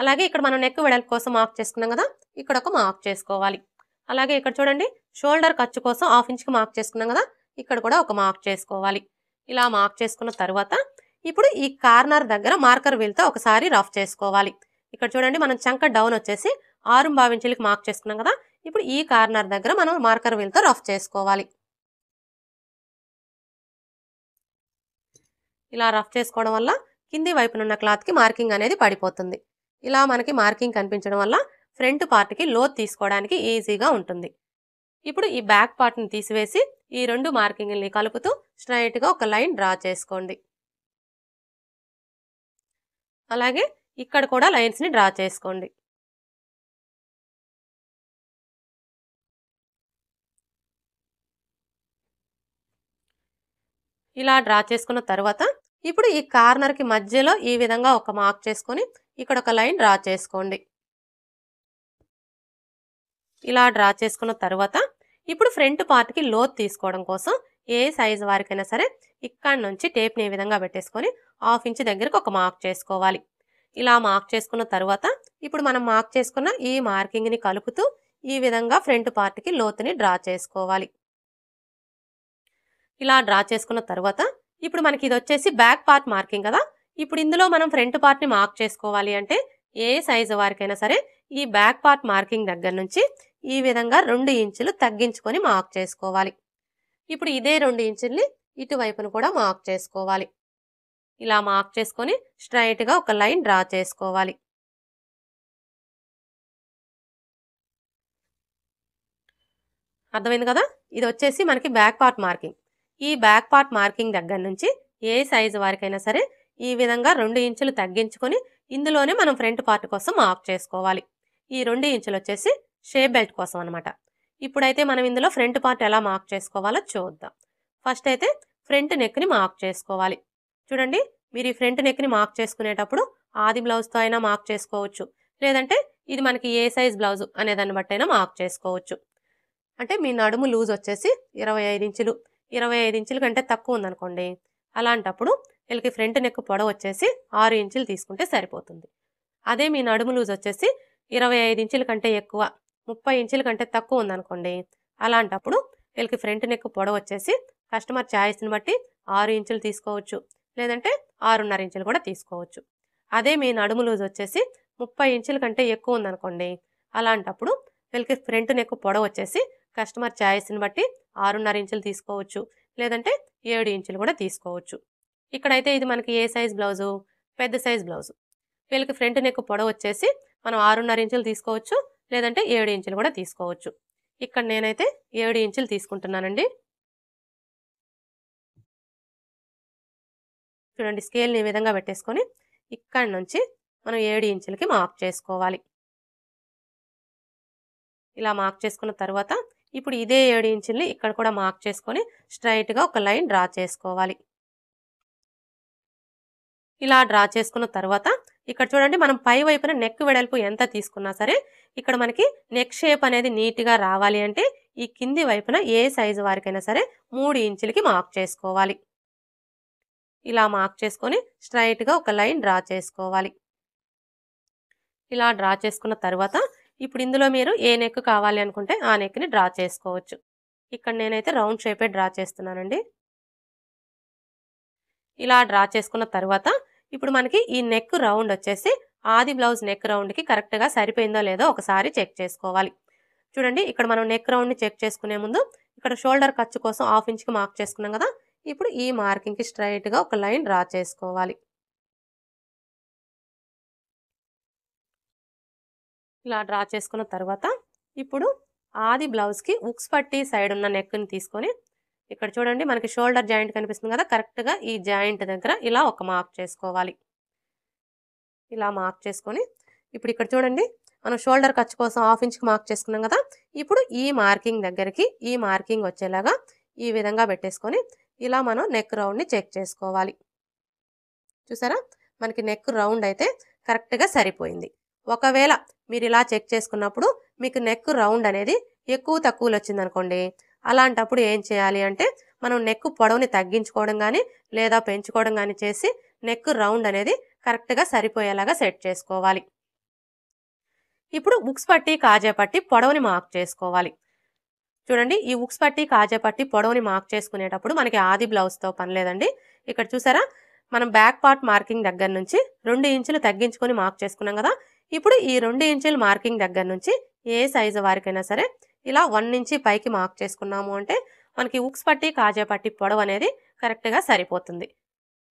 అలాగే ఇక్కడ మనం నెక్ వెడల్పు కోసం మార్క్ చేసుకున్నాం కదా, ఇక్కడ ఒక మార్క్ చేసుకోవాలి. అలాగే ఇక్కడ చూడండి షోల్డర్ ఖర్చు కోసం 1/2 ఇంచ్కి మార్క్ చేసుకున్నాం కదా, ఇక్కడ కూడా ఒక మార్క్ చేసుకోవాలి. ఇలా మార్క్ చేసుకున్న తర్వాత ఇప్పుడు ఈ కార్నర్ దగ్గర మార్కర్ వీల్తో ఒకసారి రఫ్ చేసుకోవాలి. ఇక్కడ చూడండి మనం చంక డౌన్ వచ్చేసి 6.5 ఇంచులకి మార్క్ చేసుకున్నాం కదా. ఇప్పుడు ఈ కార్నర్ దగ్గర మనం మార్కర్ వీల్తో రఫ్ చేసుకోవాలి. ఇలా రఫ్ చేసుకోవడం వల్ల కింది వైపునున్న క్లాత్కి మార్కింగ్ అనేది పడిపోతుంది. ఇలా మనకి మార్కింగ్ కనిపించడం వల్ల ఫ్రంట్ పార్ట్కి లోతు తీసుకోవడానికి ఈజీగా ఉంటుంది. ఇప్పుడు ఈ బ్యాక్ పార్ట్ని తీసివేసి ఈ 2 మార్కింగ్ని కలుపుతూ స్ట్రైట్గా ఒక లైన్ డ్రా చేసుకోండి. అలాగే ఇక్కడ కూడా లైన్స్ని డ్రా చేసుకోండి. ఇలా డ్రా చేసుకున్న తర్వాత ఇప్పుడు ఈ కార్నర్కి మధ్యలో ఈ విధంగా ఒక మార్క్ చేసుకొని ఇక్కడ ఒక లైన్ డ్రా చేసుకోండి. ఇలా డ్రా చేసుకున్న తర్వాత ఇప్పుడు ఫ్రంట్ పార్ట్కి లోతు తీసుకోవడం కోసం ఏ సైజు వారికైనా సరే ఇక్కడ నుంచి టేప్ని ఈ విధంగా పెట్టేసుకొని 1/2 ఇంచ్ దగ్గరకు ఒక మార్క్ చేసుకోవాలి. ఇలా మార్క్ చేసుకున్న తర్వాత ఇప్పుడు మనం మార్క్ చేసుకున్న ఈ మార్కింగ్ని కలుపుతూ ఈ విధంగా ఫ్రంట్ పార్ట్కి లోతుని డ్రా చేసుకోవాలి. ఇలా డ్రా చేసుకున్న తర్వాత ఇప్పుడు మనకి ఇది వచ్చేసి బ్యాక్ పార్ట్ మార్కింగ్ కదా. ఇప్పుడు ఇందులో మనం ఫ్రంట్ పార్ట్ని మార్క్ చేసుకోవాలి అంటే ఏ సైజు వారికైనా సరే ఈ బ్యాక్ పార్ట్ మార్కింగ్ దగ్గర నుంచి ఈ విధంగా 2 ఇంచులు తగ్గించుకొని మార్క్ చేసుకోవాలి. ఇప్పుడు ఇదే 2 ఇంచుల్ని ఇటువైపును కూడా మార్క్ చేసుకోవాలి. ఇలా మార్క్ చేసుకొని స్ట్రైట్గా ఒక లైన్ డ్రా చేసుకోవాలి. అర్థమైంది కదా? ఇది వచ్చేసి మనకి బ్యాక్ పార్ట్ మార్కింగ్. ఈ బ్యాక్ పార్ట్ మార్కింగ్ దగ్గర నుంచి ఏ సైజు వారికైనా సరే ఈ విధంగా 2 ఇంచులు తగ్గించుకొని ఇందులోనే మనం ఫ్రంట్ పార్ట్ కోసం మార్క్ చేసుకోవాలి. ఈ 2 ఇంచులు వచ్చేసి షేప్ బెల్ట్ కోసం అనమాట. ఇప్పుడైతే మనం ఇందులో ఫ్రంట్ పార్ట్ ఎలా మార్క్ చేసుకోవాలో చూద్దాం. ఫస్ట్ అయితే ఫ్రంట్ నెక్ని మార్క్ చేసుకోవాలి. చూడండి, మీరు ఈ ఫ్రంట్ నెక్ని మార్క్ చేసుకునేటప్పుడు ఆది బ్లౌజ్తో అయినా మార్క్ చేసుకోవచ్చు, లేదంటే ఇది మనకి ఏ సైజ్ బ్లౌజ్ అనే దాన్ని బట్టి అయినా మార్క్ చేసుకోవచ్చు. అంటే మీ నడుము లూజ్ వచ్చేసి 25 ఇంచులు, 25 ఇంచుల కంటే తక్కువ ఉందనుకోండి, అలాంటప్పుడు వీళ్ళకి ఫ్రంట్ నెక్ పొడవు వచ్చేసి 6 ఇంచులు తీసుకుంటే సరిపోతుంది. అదే మీ నడుము లూజ్ వచ్చేసి 25 ఇంచుల కంటే ఎక్కువ, 30 ఇంచుల కంటే తక్కువ ఉందనుకోండి, అలాంటప్పుడు వీళ్ళకి ఫ్రంట్ నెక్ పొడవు వచ్చేసి కస్టమర్ ఛాయిస్ని బట్టి 6 ఇంచులు తీసుకోవచ్చు, లేదంటే 6.5 ఇంచులు కూడా తీసుకోవచ్చు. అదే మీ నడుము లూజ్ వచ్చేసి 30 ఇంచుల కంటే ఎక్కువ ఉందనుకోండి, అలాంటప్పుడు వీళ్ళకి ఫ్రంట్ నెక్ పొడవు వచ్చేసి కస్టమర్ ఛాయిస్ని బట్టి 6.5 ఇంచులు తీసుకోవచ్చు, లేదంటే 7 ఇంచులు కూడా తీసుకోవచ్చు. ఇక్కడైతే ఇది మనకి ఏ సైజ్ బ్లౌజు? పెద్ద సైజ్ బ్లౌజు. వీళ్ళకి ఫ్రంట్ నెక్ పొడవు వచ్చేసి మనం 6.5 ఇంచులు తీసుకోవచ్చు, లేదంటే 7 ఇంచులు కూడా తీసుకోవచ్చు. ఇక్కడ నేనైతే 7 ఇంచులు తీసుకుంటున్నానండి. చూడండి, స్కేల్ని ఈ విధంగా పెట్టేసుకొని ఇక్కడి నుంచి మనం 7 ఇంచులకి మార్క్ చేసుకోవాలి. ఇలా మార్క్ చేసుకున్న తర్వాత ఇప్పుడు ఇదే 7 ఇంచుల్ని ఇక్కడ కూడా మార్క్ చేసుకొని స్ట్రైట్గా ఒక లైన్ డ్రా చేసుకోవాలి. ఇలా డ్రా చేసుకున్న తర్వాత ఇక్కడ చూడండి, మనం పై వైపున నెక్ వెడల్పు ఎంత తీసుకున్నా సరే ఇక్కడ మనకి నెక్ షేప్ అనేది నీట్గా రావాలి అంటే ఈ కింది వైపున ఏ సైజు వారికైనా సరే 3 ఇంచులకి మార్క్ చేసుకోవాలి. ఇలా మార్క్ చేసుకొని స్ట్రైట్గా ఒక లైన్ డ్రా చేసుకోవాలి. ఇలా డ్రా చేసుకున్న తర్వాత ఇప్పుడు ఇందులో మీరు ఏ నెక్ కావాలి అనుకుంటే ఆ నెక్ని డ్రా చేసుకోవచ్చు. ఇక్కడ నేనైతే రౌండ్ షేపే డ్రా చేస్తున్నానండి. ఇలా డ్రా చేసుకున్న తర్వాత ఇప్పుడు మనకి ఈ నెక్ రౌండ్ వచ్చేసి ఆది బ్లౌజ్ నెక్ రౌండ్కి కరెక్ట్గా సరిపోయిందో లేదో ఒకసారి చెక్ చేసుకోవాలి. చూడండి, ఇక్కడ మనం నెక్ రౌండ్ని చెక్ చేసుకునే ముందు ఇక్కడ షోల్డర్ ఖర్చు కోసం 1/2 ఇంచ్కి మార్క్ చేసుకున్నాం కదా, ఇప్పుడు ఈ మార్కింగ్కి స్ట్రైట్గా ఒక లైన్ డ్రా చేసుకోవాలి. ఇలా డ్రా చేసుకున్న తర్వాత ఇప్పుడు ఆది బ్లౌజ్కి ఉక్స్ పట్టి సైడ్ ఉన్న నెక్ని తీసుకొని ఇక్కడ చూడండి, మనకి షోల్డర్ జాయింట్ కనిపిస్తుంది కదా, కరెక్ట్గా ఈ జాయింట్ దగ్గర ఇలా ఒక మార్క్ చేసుకోవాలి. ఇలా మార్క్ చేసుకొని ఇప్పుడు ఇక్కడ చూడండి, మనం షోల్డర్ ఖర్చు కోసం 1/2 ఇంచ్కి మార్క్ చేసుకున్నాం కదా, ఇప్పుడు ఈ మార్కింగ్ దగ్గరికి ఈ మార్కింగ్ వచ్చేలాగా ఈ విధంగా పెట్టేసుకొని ఇలా మనం నెక్ రౌండ్ని చెక్ చేసుకోవాలి. చూసారా, మనకి నెక్ రౌండ్ అయితే కరెక్ట్గా సరిపోయింది. ఒకవేళ మీరు ఇలా చెక్ చేసుకున్నప్పుడు మీకు నెక్ రౌండ్ అనేది ఎక్కువ తక్కువలు వచ్చిందనుకోండి, అలాంటప్పుడు ఏం చేయాలి అంటే మనం నెక్ పొడవుని తగ్గించుకోవడం కానీ లేదా పెంచుకోవడం కానీ చేసి నెక్ రౌండ్ అనేది కరెక్ట్గా సరిపోయేలాగా సెట్ చేసుకోవాలి. ఇప్పుడు ఉక్స్ పట్టి కాజా పట్టి పొడవుని మార్క్ చేసుకోవాలి. చూడండి, ఈ ఉక్స్ పట్టి కాజా పట్టి పొడవుని మార్క్ చేసుకునేటప్పుడు మనకి ఆది బ్లౌజ్తో పని లేదండి. ఇక్కడ చూసారా, మనం బ్యాక్ పార్ట్ మార్కింగ్ దగ్గర నుంచి 2 ఇంచులు తగ్గించుకొని మార్క్ చేసుకున్నాం కదా, ఇప్పుడు ఈ 2 ఇంచుల మార్కింగ్ దగ్గర నుంచి ఏ సైజు వారికైనా సరే ఇలా 1 ఇంచి పైకి మార్క్ చేసుకున్నాము అంటే మనకి ఉక్స్ పట్టి కాజా పట్టి పొడవు అనేది కరెక్ట్గా సరిపోతుంది.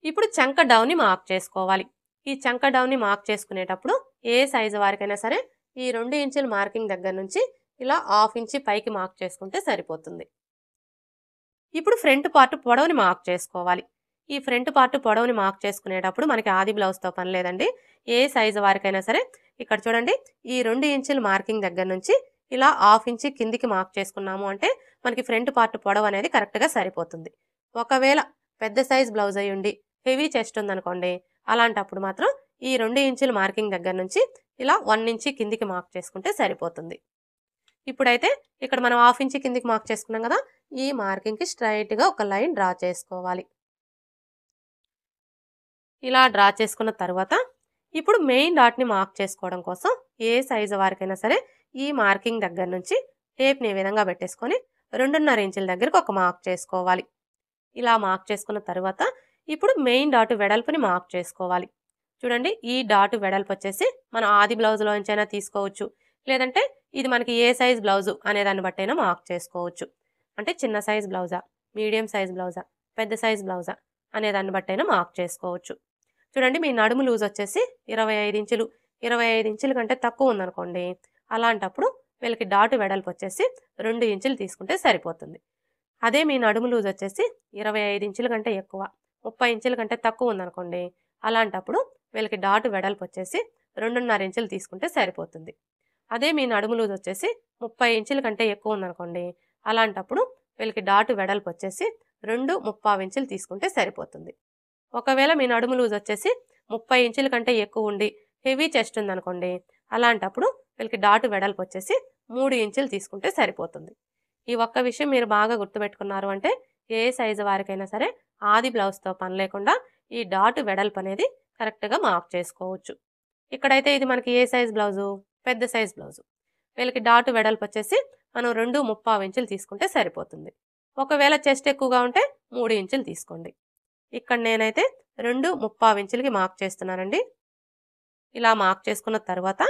ఇప్పుడు చంక డౌన్ని మార్క్ చేసుకోవాలి. ఈ చంక డౌన్ని మార్క్ చేసుకునేటప్పుడు ఏ సైజు వారికైనా సరే ఈ 2 ఇంచుల మార్కింగ్ దగ్గర నుంచి ఇలా 1/2 ఇంచి పైకి మార్క్ చేసుకుంటే సరిపోతుంది. ఇప్పుడు ఫ్రంట్ పార్ట్ పొడవుని మార్క్ చేసుకోవాలి. ఈ ఫ్రంట్ పార్ట్ పొడవుని మార్క్ చేసుకునేటప్పుడు మనకి ఆది బ్లౌజ్తో పని లేదండి. ఏ సైజు వారికైనా సరే ఇక్కడ చూడండి, ఈ 2 ఇంచుల మార్కింగ్ దగ్గర నుంచి ఇలా 1/2 ఇంచి కిందికి మార్క్ చేసుకున్నాము అంటే మనకి ఫ్రంట్ పార్ట్ పొడవు అనేది కరెక్ట్గా సరిపోతుంది. ఒకవేళ పెద్ద సైజ్ బ్లౌజ్ అయ్యి ఉండి హెవీ చెస్ట్ ఉందనుకోండి, అలాంటప్పుడు మాత్రం ఈ 2 ఇంచుల మార్కింగ్ దగ్గర నుంచి ఇలా 1 ఇంచి కిందికి మార్క్ చేసుకుంటే సరిపోతుంది. ఇప్పుడైతే ఇక్కడ మనం 1/2 ఇంచి కిందికి మార్క్ చేసుకున్నాం కదా, ఈ మార్కింగ్కి స్ట్రైట్గా ఒక లైన్ డ్రా చేసుకోవాలి. ఇలా డ్రా చేసుకున్న తర్వాత ఇప్పుడు మెయిన్ డాట్ని మార్క్ చేసుకోవడం కోసం ఏ సైజు వారికైనా సరే ఈ మార్కింగ్ దగ్గర నుంచి టేప్ని ఈ విధంగా పెట్టేసుకొని 2.5 ఇంచుల దగ్గరకు ఒక మార్క్ చేసుకోవాలి. ఇలా మార్క్ చేసుకున్న తర్వాత ఇప్పుడు మెయిన్ డాట్ వెడల్పుని మార్క్ చేసుకోవాలి. చూడండి, ఈ డాట్ వెడల్పు వచ్చేసి మనం ఆది బ్లౌజ్లోంచైనా తీసుకోవచ్చు, లేదంటే ఇది మనకి ఏ సైజ్ బ్లౌజు అనే దాన్ని బట్టైనా మార్క్ చేసుకోవచ్చు. అంటే చిన్న సైజ్ బ్లౌజా, మీడియం సైజ్ బ్లౌజా, పెద్ద సైజ్ బ్లౌజా అనే దాన్ని బట్టైనా మార్క్ చేసుకోవచ్చు. చూడండి, మీ నడుము లూజ్ వచ్చేసి 25 ఇంచులు, 25 ఇంచుల కంటే తక్కువ ఉందనుకోండి, అలాంటప్పుడు వీళ్ళకి డాటు వెడల్పు వచ్చేసి 2 ఇంచులు తీసుకుంటే సరిపోతుంది. అదే మీ నడుము లూజ్ వచ్చేసి 25 ఇంచుల కంటే ఎక్కువ, 30 ఇంచుల కంటే తక్కువ ఉందనుకోండి, అలాంటప్పుడు వీళ్ళకి డాటు వెడల్పు వచ్చేసి 2.5 ఇంచులు తీసుకుంటే సరిపోతుంది. అదే మీ నడుము లూజ్ వచ్చేసి 30 ఇంచుల కంటే ఎక్కువ ఉందనుకోండి, అలాంటప్పుడు వీళ్ళకి డాటు వెడల్పు వచ్చేసి 2.25 ఇంచులు తీసుకుంటే సరిపోతుంది. ఒకవేళ మీ నడుము లూజ్ వచ్చేసి 30 ఇంచుల కంటే ఎక్కువ ఉండి హెవీ చెస్ట్ ఉందనుకోండి, అలాంటప్పుడు వీళ్ళకి డాటు వెడల్పు వచ్చేసి 3 ఇంచులు తీసుకుంటే సరిపోతుంది. ఈ ఒక్క విషయం మీరు బాగా గుర్తుపెట్టుకున్నారు అంటే ఏ సైజు వారికైనా సరే ఆది బ్లౌజ్తో పని లేకుండా ఈ డాటు వెడల్పు అనేది కరెక్ట్గా మార్క్ చేసుకోవచ్చు. ఇక్కడైతే ఇది మనకి ఏ సైజ్ బ్లౌజు, పెద్ద సైజ్ బ్లౌజు. వీళ్ళకి డాటు వెడల్పు వచ్చేసి మనం 2.25 ఇంచులు తీసుకుంటే సరిపోతుంది. ఒకవేళ చెస్ట్ ఎక్కువగా ఉంటే 3 ఇంచులు తీసుకోండి. ఇక్కడ నేనైతే 2.25 ఇంచులకి మార్క్ చేస్తున్నానండి. ఇలా మార్క్ చేసుకున్న తర్వాత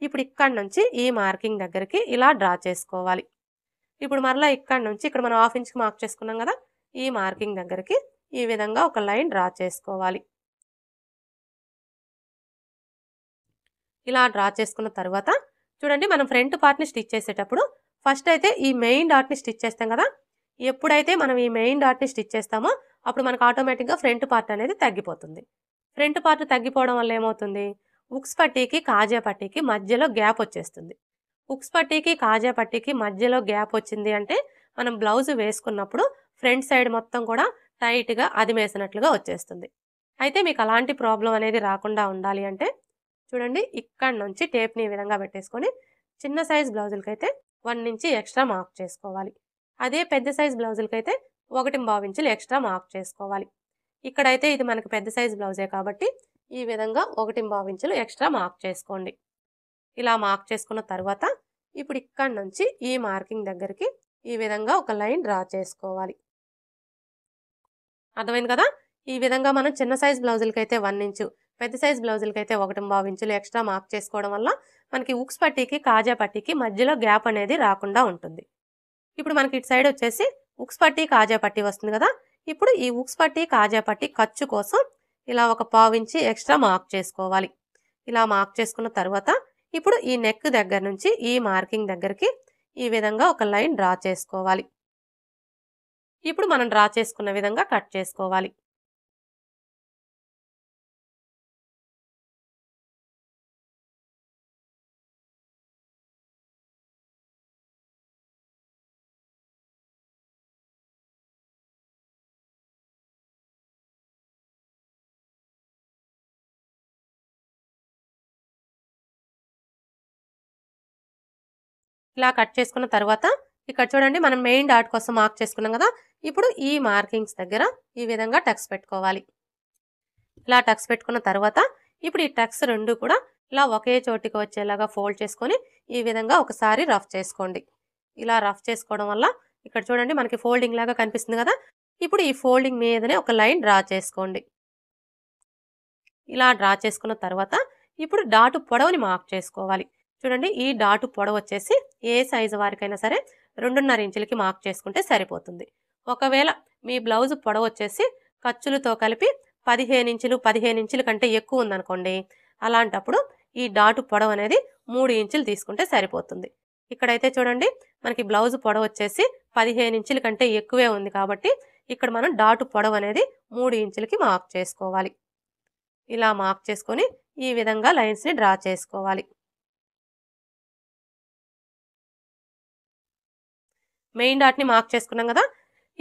ఇప్పుడు ఇక్కడ నుంచి ఈ మార్కింగ్ దగ్గరికి ఇలా డ్రా చేసుకోవాలి. ఇప్పుడు మరలా ఇక్కడ నుంచి ఇక్కడ మనం 1/2 ఇంచుకి మార్క్ చేసుకున్నాం కదా, ఈ మార్కింగ్ దగ్గరికి ఈ విధంగా ఒక లైన్ డ్రా చేసుకోవాలి. ఇలా డ్రా చేసుకున్న తర్వాత చూడండి, మనం ఫ్రంట్ పార్ట్ని స్టిచ్ చేసేటప్పుడు ఫస్ట్ అయితే ఈ మెయిన్ డాట్ని స్టిచ్ చేస్తాం కదా. ఎప్పుడైతే మనం ఈ మెయిన్ డాట్ని స్టిచ్ చేస్తామో అప్పుడు మనకు ఆటోమేటిక్గా ఫ్రంట్ పార్ట్ అనేది తగ్గిపోతుంది. ఫ్రంట్ పార్ట్ తగ్గిపోవడం వల్ల ఏమవుతుంది, ఉక్స్ పట్టీకి కాజా పట్టీకి మధ్యలో గ్యాప్ వచ్చేస్తుంది. ఉక్స్ పట్టీకి కాజా పట్టీకి మధ్యలో గ్యాప్ వచ్చింది అంటే మనం బ్లౌజ్ వేసుకున్నప్పుడు ఫ్రంట్ సైడ్ మొత్తం కూడా టైట్గా అదిమేసినట్లుగా వచ్చేస్తుంది. అయితే మీకు అలాంటి ప్రాబ్లం అనేది రాకుండా ఉండాలి అంటే చూడండి, ఇక్కడ నుంచి టేప్ని ఈ విధంగా పెట్టేసుకొని చిన్న సైజ్ బ్లౌజులకైతే 1 ఇంచ్ ఎక్స్ట్రా మార్క్ చేసుకోవాలి. అదే పెద్ద సైజ్ బ్లౌజులకైతే 1.25 ఇంచులు ఎక్స్ట్రా మార్క్ చేసుకోవాలి. ఇక్కడైతే ఇది మనకు పెద్ద సైజ్ బ్లౌజే కాబట్టి ఈ విధంగా 1.25 ఇంచులు ఎక్స్ట్రా మార్క్ చేసుకోండి. ఇలా మార్క్ చేసుకున్న తర్వాత ఇప్పుడు ఇక్కడ నుంచి ఈ మార్కింగ్ దగ్గరికి ఈ విధంగా ఒక లైన్ డ్రా చేసుకోవాలి. అర్థమైంది కదా. ఈ విధంగా మనం చిన్న సైజ్ బ్లౌజులకైతే 1 ఇంచు, పెద్ద సైజ్ బ్లౌజులకైతే 1.25 ఇంచులు ఎక్స్ట్రా మార్క్ చేసుకోవడం వల్ల మనకి ఉక్స్ పట్టీకి కాజా పట్టీకి మధ్యలో గ్యాప్ అనేది రాకుండా ఉంటుంది. ఇప్పుడు మనకి ఇటు సైడ్ వచ్చేసి ఉక్స్ పట్టీ కాజా పట్టీ వస్తుంది కదా. ఇప్పుడు ఈ ఉక్స్ పట్టీ కాజా పట్టీ ఖర్చు కోసం ఇలా ఒక 1/4 ఇంచు ఎక్స్ట్రా మార్క్ చేసుకోవాలి. ఇలా మార్క్ చేసుకున్న తర్వాత ఇప్పుడు ఈ నెక్ దగ్గర నుంచి ఈ మార్కింగ్ దగ్గరికి ఈ విధంగా ఒక లైన్ డ్రా చేసుకోవాలి. ఇప్పుడు మనం డ్రా చేసుకున్న విధంగా కట్ చేసుకోవాలి. ఇలా కట్ చేసుకున్న తర్వాత ఇక్కడ చూడండి, మనం మెయిన్ డాట్ కోసం మార్క్ చేసుకున్నాం కదా. ఇప్పుడు ఈ మార్కింగ్స్ దగ్గర ఈ విధంగా టక్స్ పెట్టుకోవాలి. ఇలా టక్స్ పెట్టుకున్న తర్వాత ఇప్పుడు ఈ టక్స్ రెండు కూడా ఇలా ఒకే చోటికి వచ్చేలాగా ఫోల్డ్ చేసుకొని ఈ విధంగా ఒకసారి రఫ్ చేసుకోండి. ఇలా రఫ్ చేసుకోవడం వల్ల ఇక్కడ చూడండి మనకి ఫోల్డింగ్ లాగా కనిపిస్తుంది కదా. ఇప్పుడు ఈ ఫోల్డింగ్ మీదనే ఒక లైన్ డ్రా చేసుకోండి. ఇలా డ్రా చేసుకున్న తర్వాత ఇప్పుడు డాటు పొడవుని మార్క్ చేసుకోవాలి. చూడండి, ఈ డాటు పొడవు వచ్చేసి ఏ సైజు వారికైనా సరే 2.5 ఇంచులకి మార్క్ చేసుకుంటే సరిపోతుంది. ఒకవేళ మీ బ్లౌజ్ పొడవు వచ్చేసి ఖర్చులతో కలిపి 15 ఇంచుల కంటే ఎక్కువ ఉందనుకోండి, అలాంటప్పుడు ఈ డాటు పొడవు అనేది 3 ఇంచులు తీసుకుంటే సరిపోతుంది. ఇక్కడైతే చూడండి మనకి బ్లౌజ్ పొడవు వచ్చేసి 15 ఇంచుల కంటే ఎక్కువే ఉంది కాబట్టి ఇక్కడ మనం డాటు పొడవు అనేది 3 ఇంచులకి మార్క్ చేసుకోవాలి. ఇలా మార్క్ చేసుకొని ఈ విధంగా లైన్స్ని డ్రా చేసుకోవాలి. మెయిన్ డాట్ని మార్క్ చేసుకున్నాం కదా.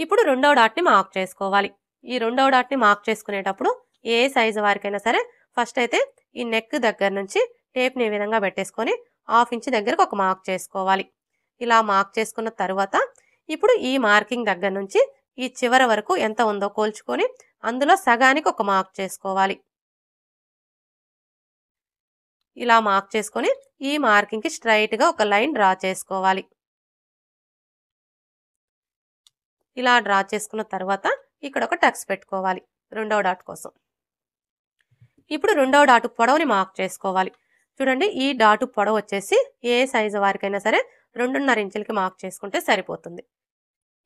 ఇప్పుడు రెండవ డాట్ని మార్క్ చేసుకోవాలి. ఈ రెండవ డాట్ని మార్క్ చేసుకునేటప్పుడు ఏ సైజు వారికైనా సరే ఫస్ట్ అయితే ఈ నెక్ దగ్గర నుంచి టేప్ని ఈ విధంగా పెట్టేసుకొని 1/2 ఇంచ్ దగ్గరకు ఒక మార్క్ చేసుకోవాలి. ఇలా మార్క్ చేసుకున్న తర్వాత ఇప్పుడు ఈ మార్కింగ్ దగ్గర నుంచి ఈ చివరి వరకు ఎంత ఉందో కోల్చుకొని అందులో సగానికి ఒక మార్క్ చేసుకోవాలి. ఇలా మార్క్ చేసుకొని ఈ మార్కింగ్కి స్ట్రైట్గా ఒక లైన్ డ్రా చేసుకోవాలి. ఇలా డ్రా చేసుకున్న తర్వాత ఇక్కడ ఒక టక్స్ పెట్టుకోవాలి రెండవ డాట్ కోసం. ఇప్పుడు రెండవ డాటు పొడవుని మార్క్ చేసుకోవాలి. చూడండి, ఈ డాటు పొడవు వచ్చేసి ఏ సైజు వారికైనా సరే 2.5 ఇంచులకి మార్క్ చేసుకుంటే సరిపోతుంది.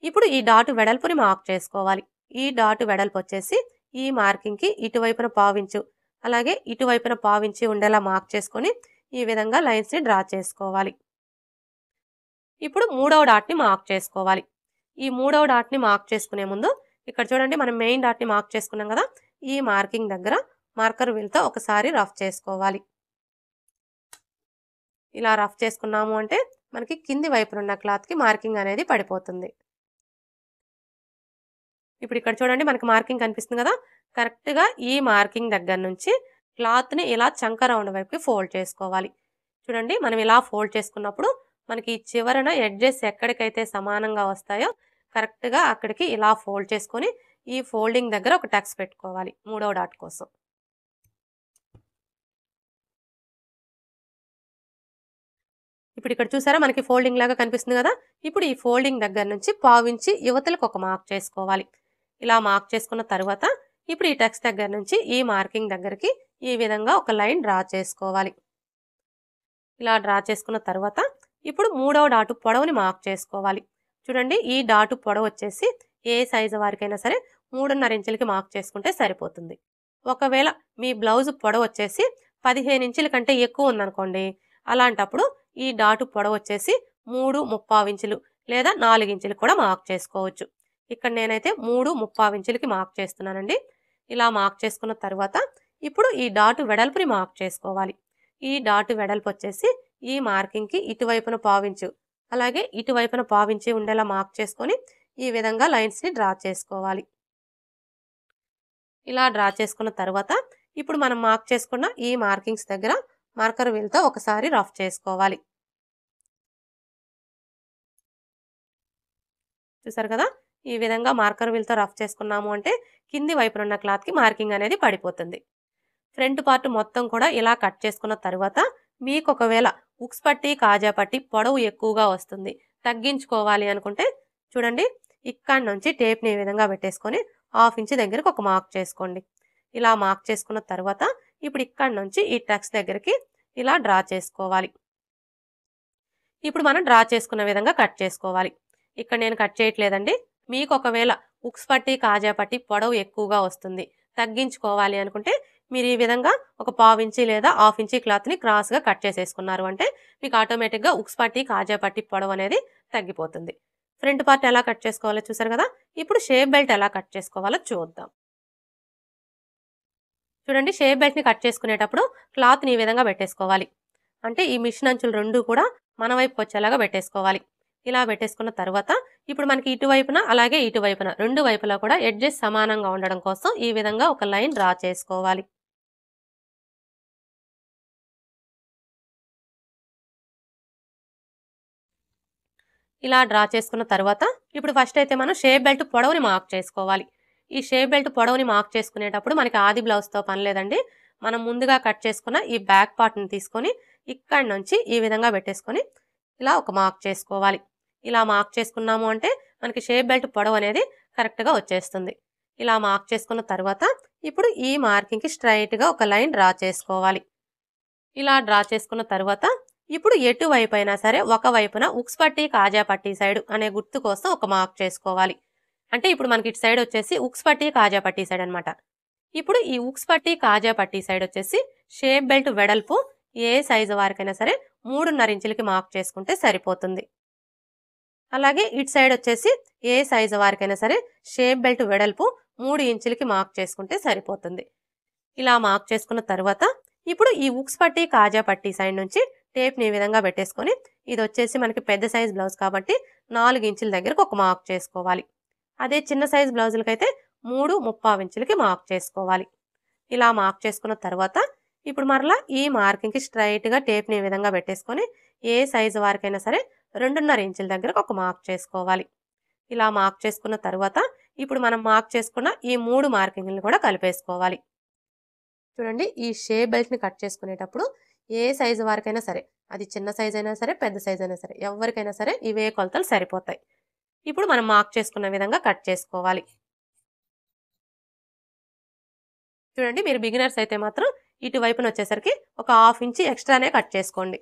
ఇప్పుడు ఈ డాటు వెడల్పుని మార్క్ చేసుకోవాలి. ఈ డాటు వెడల్పు వచ్చేసి ఈ మార్కింగ్కి ఇటువైపున 1/4 ఇంచు అలాగే ఇటువైపున 1/4 ఇంచు ఉండేలా మార్క్ చేసుకొని ఈ విధంగా లైన్స్ని డ్రా చేసుకోవాలి. ఇప్పుడు మూడవ డాట్ని మార్క్ చేసుకోవాలి. ఈ మూడవ డాట్ని మార్క్ చేసుకునే ముందు ఇక్కడ చూడండి మనం మెయిన్ డాట్ని మార్క్ చేసుకున్నాం కదా, ఈ మార్కింగ్ దగ్గర మార్కర్ వీల్తో ఒకసారి రఫ్ చేసుకోవాలి. ఇలా రఫ్ చేసుకున్నాము అంటే మనకి కింది వైపునున్న క్లాత్కి మార్కింగ్ అనేది పడిపోతుంది. ఇప్పుడు ఇక్కడ చూడండి మనకి మార్కింగ్ కనిపిస్తుంది కదా, కరెక్ట్గా ఈ మార్కింగ్ దగ్గర నుంచి క్లాత్ని ఇలా చంక రౌండ్ వైపుకి ఫోల్డ్ చేసుకోవాలి. చూడండి మనం ఇలా ఫోల్డ్ చేసుకున్నప్పుడు మనకి చివరన ఎడ్జెస్ ఎక్కడికైతే సమానంగా వస్తాయో కరెక్ట్గా అక్కడికి ఇలా ఫోల్డ్ చేసుకొని ఈ ఫోల్డింగ్ దగ్గర ఒక టక్స్ పెట్టుకోవాలి మూడవ డాట్ కోసం. ఇప్పుడు ఇక్కడ చూసారా మనకి ఫోల్డింగ్ లాగా కనిపిస్తుంది కదా, ఇప్పుడు ఈ ఫోల్డింగ్ దగ్గర నుంచి పావించి యువతలకు ఒక మార్క్ చేసుకోవాలి. ఇలా మార్క్ చేసుకున్న తర్వాత ఇప్పుడు ఈ టక్స్ దగ్గర నుంచి ఈ మార్కింగ్ దగ్గరికి ఈ విధంగా ఒక లైన్ డ్రా చేసుకోవాలి. ఇలా డ్రా చేసుకున్న తర్వాత ఇప్పుడు మూడవ డాటు పొడవుని మార్క్ చేసుకోవాలి. చూడండి ఈ డాటు పొడవు వచ్చేసి ఏ సైజు వారికైనా సరే 3.5 ఇంచులకి మార్క్ చేసుకుంటే సరిపోతుంది. ఒకవేళ మీ బ్లౌజ్ పొడవు వచ్చేసి 15 ఇంచుల కంటే ఎక్కువ ఉందనుకోండి, అలాంటప్పుడు ఈ డాటు పొడవు వచ్చేసి 3.75 ఇంచులు లేదా 4 ఇంచులు కూడా మార్క్ చేసుకోవచ్చు. ఇక్కడ నేనైతే 3.75 ఇంచులకి మార్క్ చేస్తున్నానండి. ఇలా మార్క్ చేసుకున్న తర్వాత ఇప్పుడు ఈ డాటు వెడల్పుని మార్క్ చేసుకోవాలి. ఈ డాటు వెడల్పు వచ్చేసి ఈ మార్కింగ్కి ఇటువైపున పావించు అలాగే ఇటువైపున పావించి ఉండేలా మార్క్ చేసుకొని ఈ విధంగా లైన్స్ని డ్రా చేసుకోవాలి. ఇలా డ్రా చేసుకున్న తర్వాత ఇప్పుడు మనం మార్క్ చేసుకున్న ఈ మార్కింగ్స్ దగ్గర మార్కర్ వీల్తో ఒకసారి రఫ్ చేసుకోవాలి. చూసారు కదా, ఈ విధంగా మార్కర్ వీల్తో రఫ్ చేసుకున్నాము అంటే కింది వైపునున్న క్లాత్కి మార్కింగ్ అనేది పడిపోతుంది. ఫ్రంట్ పార్ట్ మొత్తం కూడా ఇలా కట్ చేసుకున్న తర్వాత మీకు ఒకవేళ ఉక్స్ పట్టి కాజా పట్టి పొడవు ఎక్కువగా వస్తుంది, తగ్గించుకోవాలి అనుకుంటే చూడండి ఇక్కడ నుంచి టేప్ని ఈ విధంగా పెట్టేసుకొని 1/2 ఇంచ్ దగ్గరకు ఒక మార్క్ చేసుకోండి. ఇలా మార్క్ చేసుకున్న తర్వాత ఇప్పుడు ఇక్కడ నుంచి ఈ టక్స్ దగ్గరికి ఇలా డ్రా చేసుకోవాలి. ఇప్పుడు మనం డ్రా చేసుకున్న విధంగా కట్ చేసుకోవాలి. ఇక్కడ నేను కట్ చేయట్లేదండి. మీకు ఒకవేళ ఉక్స్ పట్టి కాజా పట్టి పొడవు ఎక్కువగా వస్తుంది, తగ్గించుకోవాలి అనుకుంటే మీరు ఈ విధంగా ఒక 1/4 ఇంచ్ లేదా 1/2 ఇంచ్ క్లాత్ని క్రాస్గా కట్ చేసేసుకున్నారు అంటే మీకు ఆటోమేటిక్గా ఉక్స్ పట్టి కాజా పట్టి పొడవు అనేది తగ్గిపోతుంది. ఫ్రంట్ పార్ట్ ఎలా కట్ చేసుకోవాలో చూసారు కదా, ఇప్పుడు షేప్ బెల్ట్ ఎలా కట్ చేసుకోవాలో చూద్దాం. చూడండి షేప్ బెల్ట్ని కట్ చేసుకునేటప్పుడు క్లాత్ని ఈ విధంగా పెట్టేసుకోవాలి. అంటే ఈ మిషన్ అంచులు రెండు కూడా మన వైపుకి వచ్చేలాగా పెట్టేసుకోవాలి. ఇలా పెట్టేసుకున్న తర్వాత ఇప్పుడు మనకి ఇటువైపున అలాగే ఇటువైపున రెండు వైపులా కూడా ఎడ్జెస్ సమానంగా ఉండడం కోసం ఈ విధంగా ఒక లైన్ డ్రా చేసుకోవాలి. ఇలా డ్రా చేసుకున్న తర్వాత ఇప్పుడు ఫస్ట్ అయితే మనం షేప్ బెల్ట్ పొడవుని మార్క్ చేసుకోవాలి. ఈ షేప్ బెల్ట్ పొడవుని మార్క్ చేసుకునేటప్పుడు మనకి ఆది బ్లౌజ్తో పని లేదండి. మనం ముందుగా కట్ చేసుకున్న ఈ బ్యాక్ పార్ట్ని తీసుకొని ఇక్కడి నుంచి ఈ విధంగా పెట్టేసుకొని ఇలా ఒక మార్క్ చేసుకోవాలి. ఇలా మార్క్ చేసుకున్నాము అంటే మనకి షేప్ బెల్ట్ పొడవు అనేది కరెక్ట్గా వచ్చేస్తుంది. ఇలా మార్క్ చేసుకున్న తర్వాత ఇప్పుడు ఈ మార్కింగ్కి స్ట్రైట్గా ఒక లైన్ డ్రా చేసుకోవాలి. ఇలా డ్రా చేసుకున్న తర్వాత ఇప్పుడు ఎటువైపు అయినా సరే ఒకవైపున ఉక్స్ పట్టి కాజా పట్టి సైడ్ అనే గుర్తు కోసం ఒక మార్క్ చేసుకోవాలి. అంటే ఇప్పుడు మనకి ఇటు సైడ్ వచ్చేసి ఉక్స్ పట్టి కాజా పట్టి సైడ్ అనమాట. ఇప్పుడు ఈ ఉక్స్ పట్టి కాజా పట్టి సైడ్ వచ్చేసి షేప్ బెల్ట్ వెడల్పు ఏ సైజు వారికైనా సరే 3.5 ఇంచులకి మార్క్ చేసుకుంటే సరిపోతుంది. అలాగే ఇటు సైడ్ వచ్చేసి ఏ సైజు వారికైనా సరే షేప్ బెల్ట్ వెడల్పు 3 ఇంచులకి మార్క్ చేసుకుంటే సరిపోతుంది. ఇలా మార్క్ చేసుకున్న తర్వాత ఇప్పుడు ఈ ఉక్స్ పట్టి కాజా పట్టి సైడ్ నుంచి టేప్ని ఈ విధంగా పెట్టేసుకొని ఇది వచ్చేసి మనకి పెద్ద సైజ్ బ్లౌజ్ కాబట్టి 4 ఇంచుల దగ్గరకు ఒక మార్క్ చేసుకోవాలి. అదే చిన్న సైజ్ బ్లౌజులకైతే 3.75 ఇంచులకి మార్క్ చేసుకోవాలి. ఇలా మార్క్ చేసుకున్న తర్వాత ఇప్పుడు మరలా ఈ మార్కింగ్కి స్ట్రైట్గా టేప్ని ఈ విధంగా పెట్టేసుకొని ఏ సైజు వారికైనా సరే 2.5 ఇంచుల దగ్గరకు ఒక మార్క్ చేసుకోవాలి. ఇలా మార్క్ చేసుకున్న తర్వాత ఇప్పుడు మనం మార్క్ చేసుకున్న ఈ 3 మార్కింగ్లను కూడా కలిపేసుకోవాలి. చూడండి ఈ షేప్ బెల్ట్ని కట్ చేసుకునేటప్పుడు ఏ సైజు వారికైనా సరే, అది చిన్న సైజ్ అయినా సరే పెద్ద సైజ్ అయినా సరే, ఎవరికైనా సరే ఇవే కొలతలు సరిపోతాయి. ఇప్పుడు మనం మార్క్ చేసుకున్న విధంగా కట్ చేసుకోవాలి. చూడండి మీరు బిగినర్స్ అయితే మాత్రం ఇటువైపున వచ్చేసరికి ఒక 1/2 ఇంచ్ ఎక్స్ట్రానే కట్ చేసుకోండి.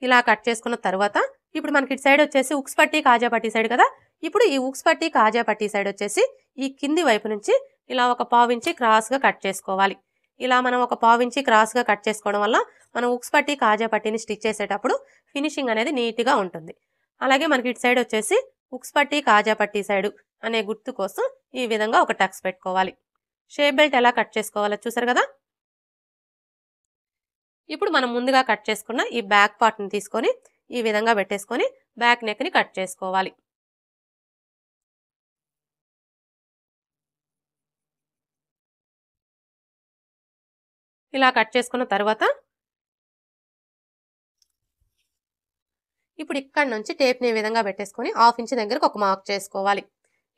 ఇలా కట్ చేసుకున్న తర్వాత ఇప్పుడు మనకి ఇటు సైడ్ వచ్చేసి ఉక్స్ పట్టి కాజా పట్టి సైడ్ కదా, ఇప్పుడు ఈ ఉక్స్ పట్టి కాజా పట్టి సైడ్ వచ్చేసి ఈ కింది వైపు నుంచి ఇలా ఒక 1/4 ఇంచ్ క్రాస్గా కట్ చేసుకోవాలి. ఇలా మనం ఒక పావించి క్రాస్గా కట్ చేసుకోవడం వల్ల మనం ఉక్స్ పట్టి కాజా పట్టీని స్టిచ్ చేసేటప్పుడు ఫినిషింగ్ అనేది నీట్గా ఉంటుంది. అలాగే మనకి ఇటు సైడ్ వచ్చేసి ఉక్స్ పట్టి కాజా పట్టీ సైడ్ అనే గుర్తు కోసం ఈ విధంగా ఒక టక్స్ పెట్టుకోవాలి. షేప్ బెల్ట్ ఎలా కట్ చేసుకోవాలో చూసారు కదా. ఇప్పుడు మనం ముందుగా కట్ చేసుకున్న ఈ బ్యాక్ పార్ట్ని తీసుకొని ఈ విధంగా పెట్టేసుకొని బ్యాక్ నెక్ని కట్ చేసుకోవాలి. ఇలా కట్ చేసుకున్న తర్వాత ఇప్పుడు ఇక్కడ నుంచి టేప్ని ఈ విధంగా పెట్టేసుకొని 1/2 ఇంచ్ దగ్గరకు ఒక మార్క్ చేసుకోవాలి.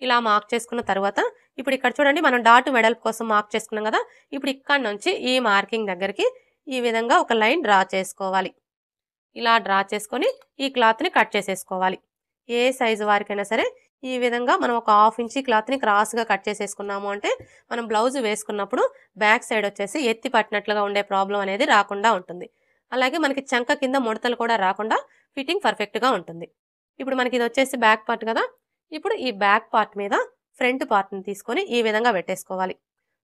ఇలా మార్క్ చేసుకున్న తర్వాత ఇప్పుడు ఇక్కడ చూడండి మనం డాట్ వెడల్పు కోసం మార్క్ చేసుకున్నాం కదా. ఇప్పుడు ఇక్కడ నుంచి ఈ మార్కింగ్ దగ్గరికి ఈ విధంగా ఒక లైన్ డ్రా చేసుకోవాలి. ఇలా డ్రా చేసుకొని ఈ క్లాత్ని కట్ చేసేసుకోవాలి. ఏ సైజు వారికైనా సరే ఈ విధంగా మనం ఒక 1/2 ఇంచ్ క్లాత్ని క్రాస్గా కట్ చేసేసుకున్నాము అంటే మనం బ్లౌజ్ వేసుకున్నప్పుడు బ్యాక్ సైడ్ వచ్చేసి ఎత్తి పట్టినట్లుగా ఉండే ప్రాబ్లం అనేది రాకుండా ఉంటుంది. అలాగే మనకి చంక కింద ముడతలు కూడా రాకుండా ఫిట్టింగ్ పర్ఫెక్ట్గా ఉంటుంది. ఇప్పుడు మనకి ఇది వచ్చేసి బ్యాక్ పార్ట్ కదా. ఇప్పుడు ఈ బ్యాక్ పార్ట్ మీద ఫ్రంట్ పార్ట్ని తీసుకొని ఈ విధంగా పెట్టేసుకోవాలి.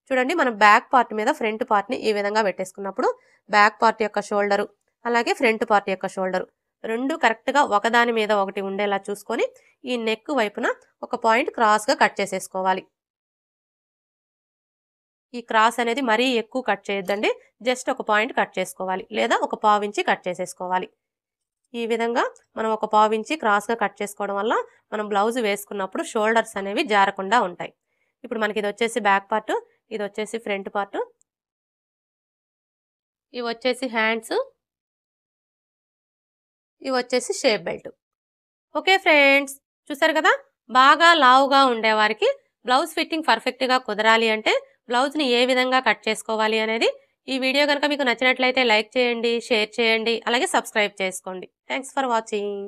చూడండి మనం బ్యాక్ పార్ట్ మీద ఫ్రంట్ పార్ట్ని ఈ విధంగా పెట్టేసుకున్నప్పుడు బ్యాక్ పార్ట్ యొక్క షోల్డరు అలాగే ఫ్రంట్ పార్ట్ యొక్క షోల్డరు రెండు కరెక్ట్గా ఒకదాని మీద ఒకటి ఉండేలా చూసుకొని ఈ నెక్ వైపున ఒక పాయింట్ క్రాస్గా కట్ చేసేసుకోవాలి. ఈ క్రాస్ అనేది మరీ ఎక్కువ కట్ చేయొద్దండి. జస్ట్ ఒక పాయింట్ కట్ చేసుకోవాలి లేదా ఒక 1/2 ఇంచ్ కట్ చేసేసుకోవాలి. ఈ విధంగా మనం ఒక 1/2 ఇంచ్ క్రాస్గా కట్ చేసుకోవడం వల్ల మనం బ్లౌజ్ వేసుకున్నప్పుడు షోల్డర్స్ అనేవి జారకుండా ఉంటాయి. ఇప్పుడు మనకి ఇది వచ్చేసి బ్యాక్ పార్ట్, ఇది వచ్చేసి ఫ్రంట్ పార్ట్, ఇవి వచ్చేసి హ్యాండ్స్, ఇవి వచ్చేసి షేప్ బెల్ట్. ఓకే ఫ్రెండ్స్, చూసారు కదా. బాగా లావుగా ఉండేవారికి బ్లౌజ్ ఫిట్టింగ్ పర్ఫెక్ట్గా కుదరాలి అంటే బ్లౌజ్ని ఏ విధంగా కట్ చేసుకోవాలి అనేది ఈ వీడియో కనుక మీకు నచ్చినట్లయితే లైక్ చేయండి, షేర్ చేయండి, అలాగే సబ్స్క్రైబ్ చేసుకోండి. Thanks for watching.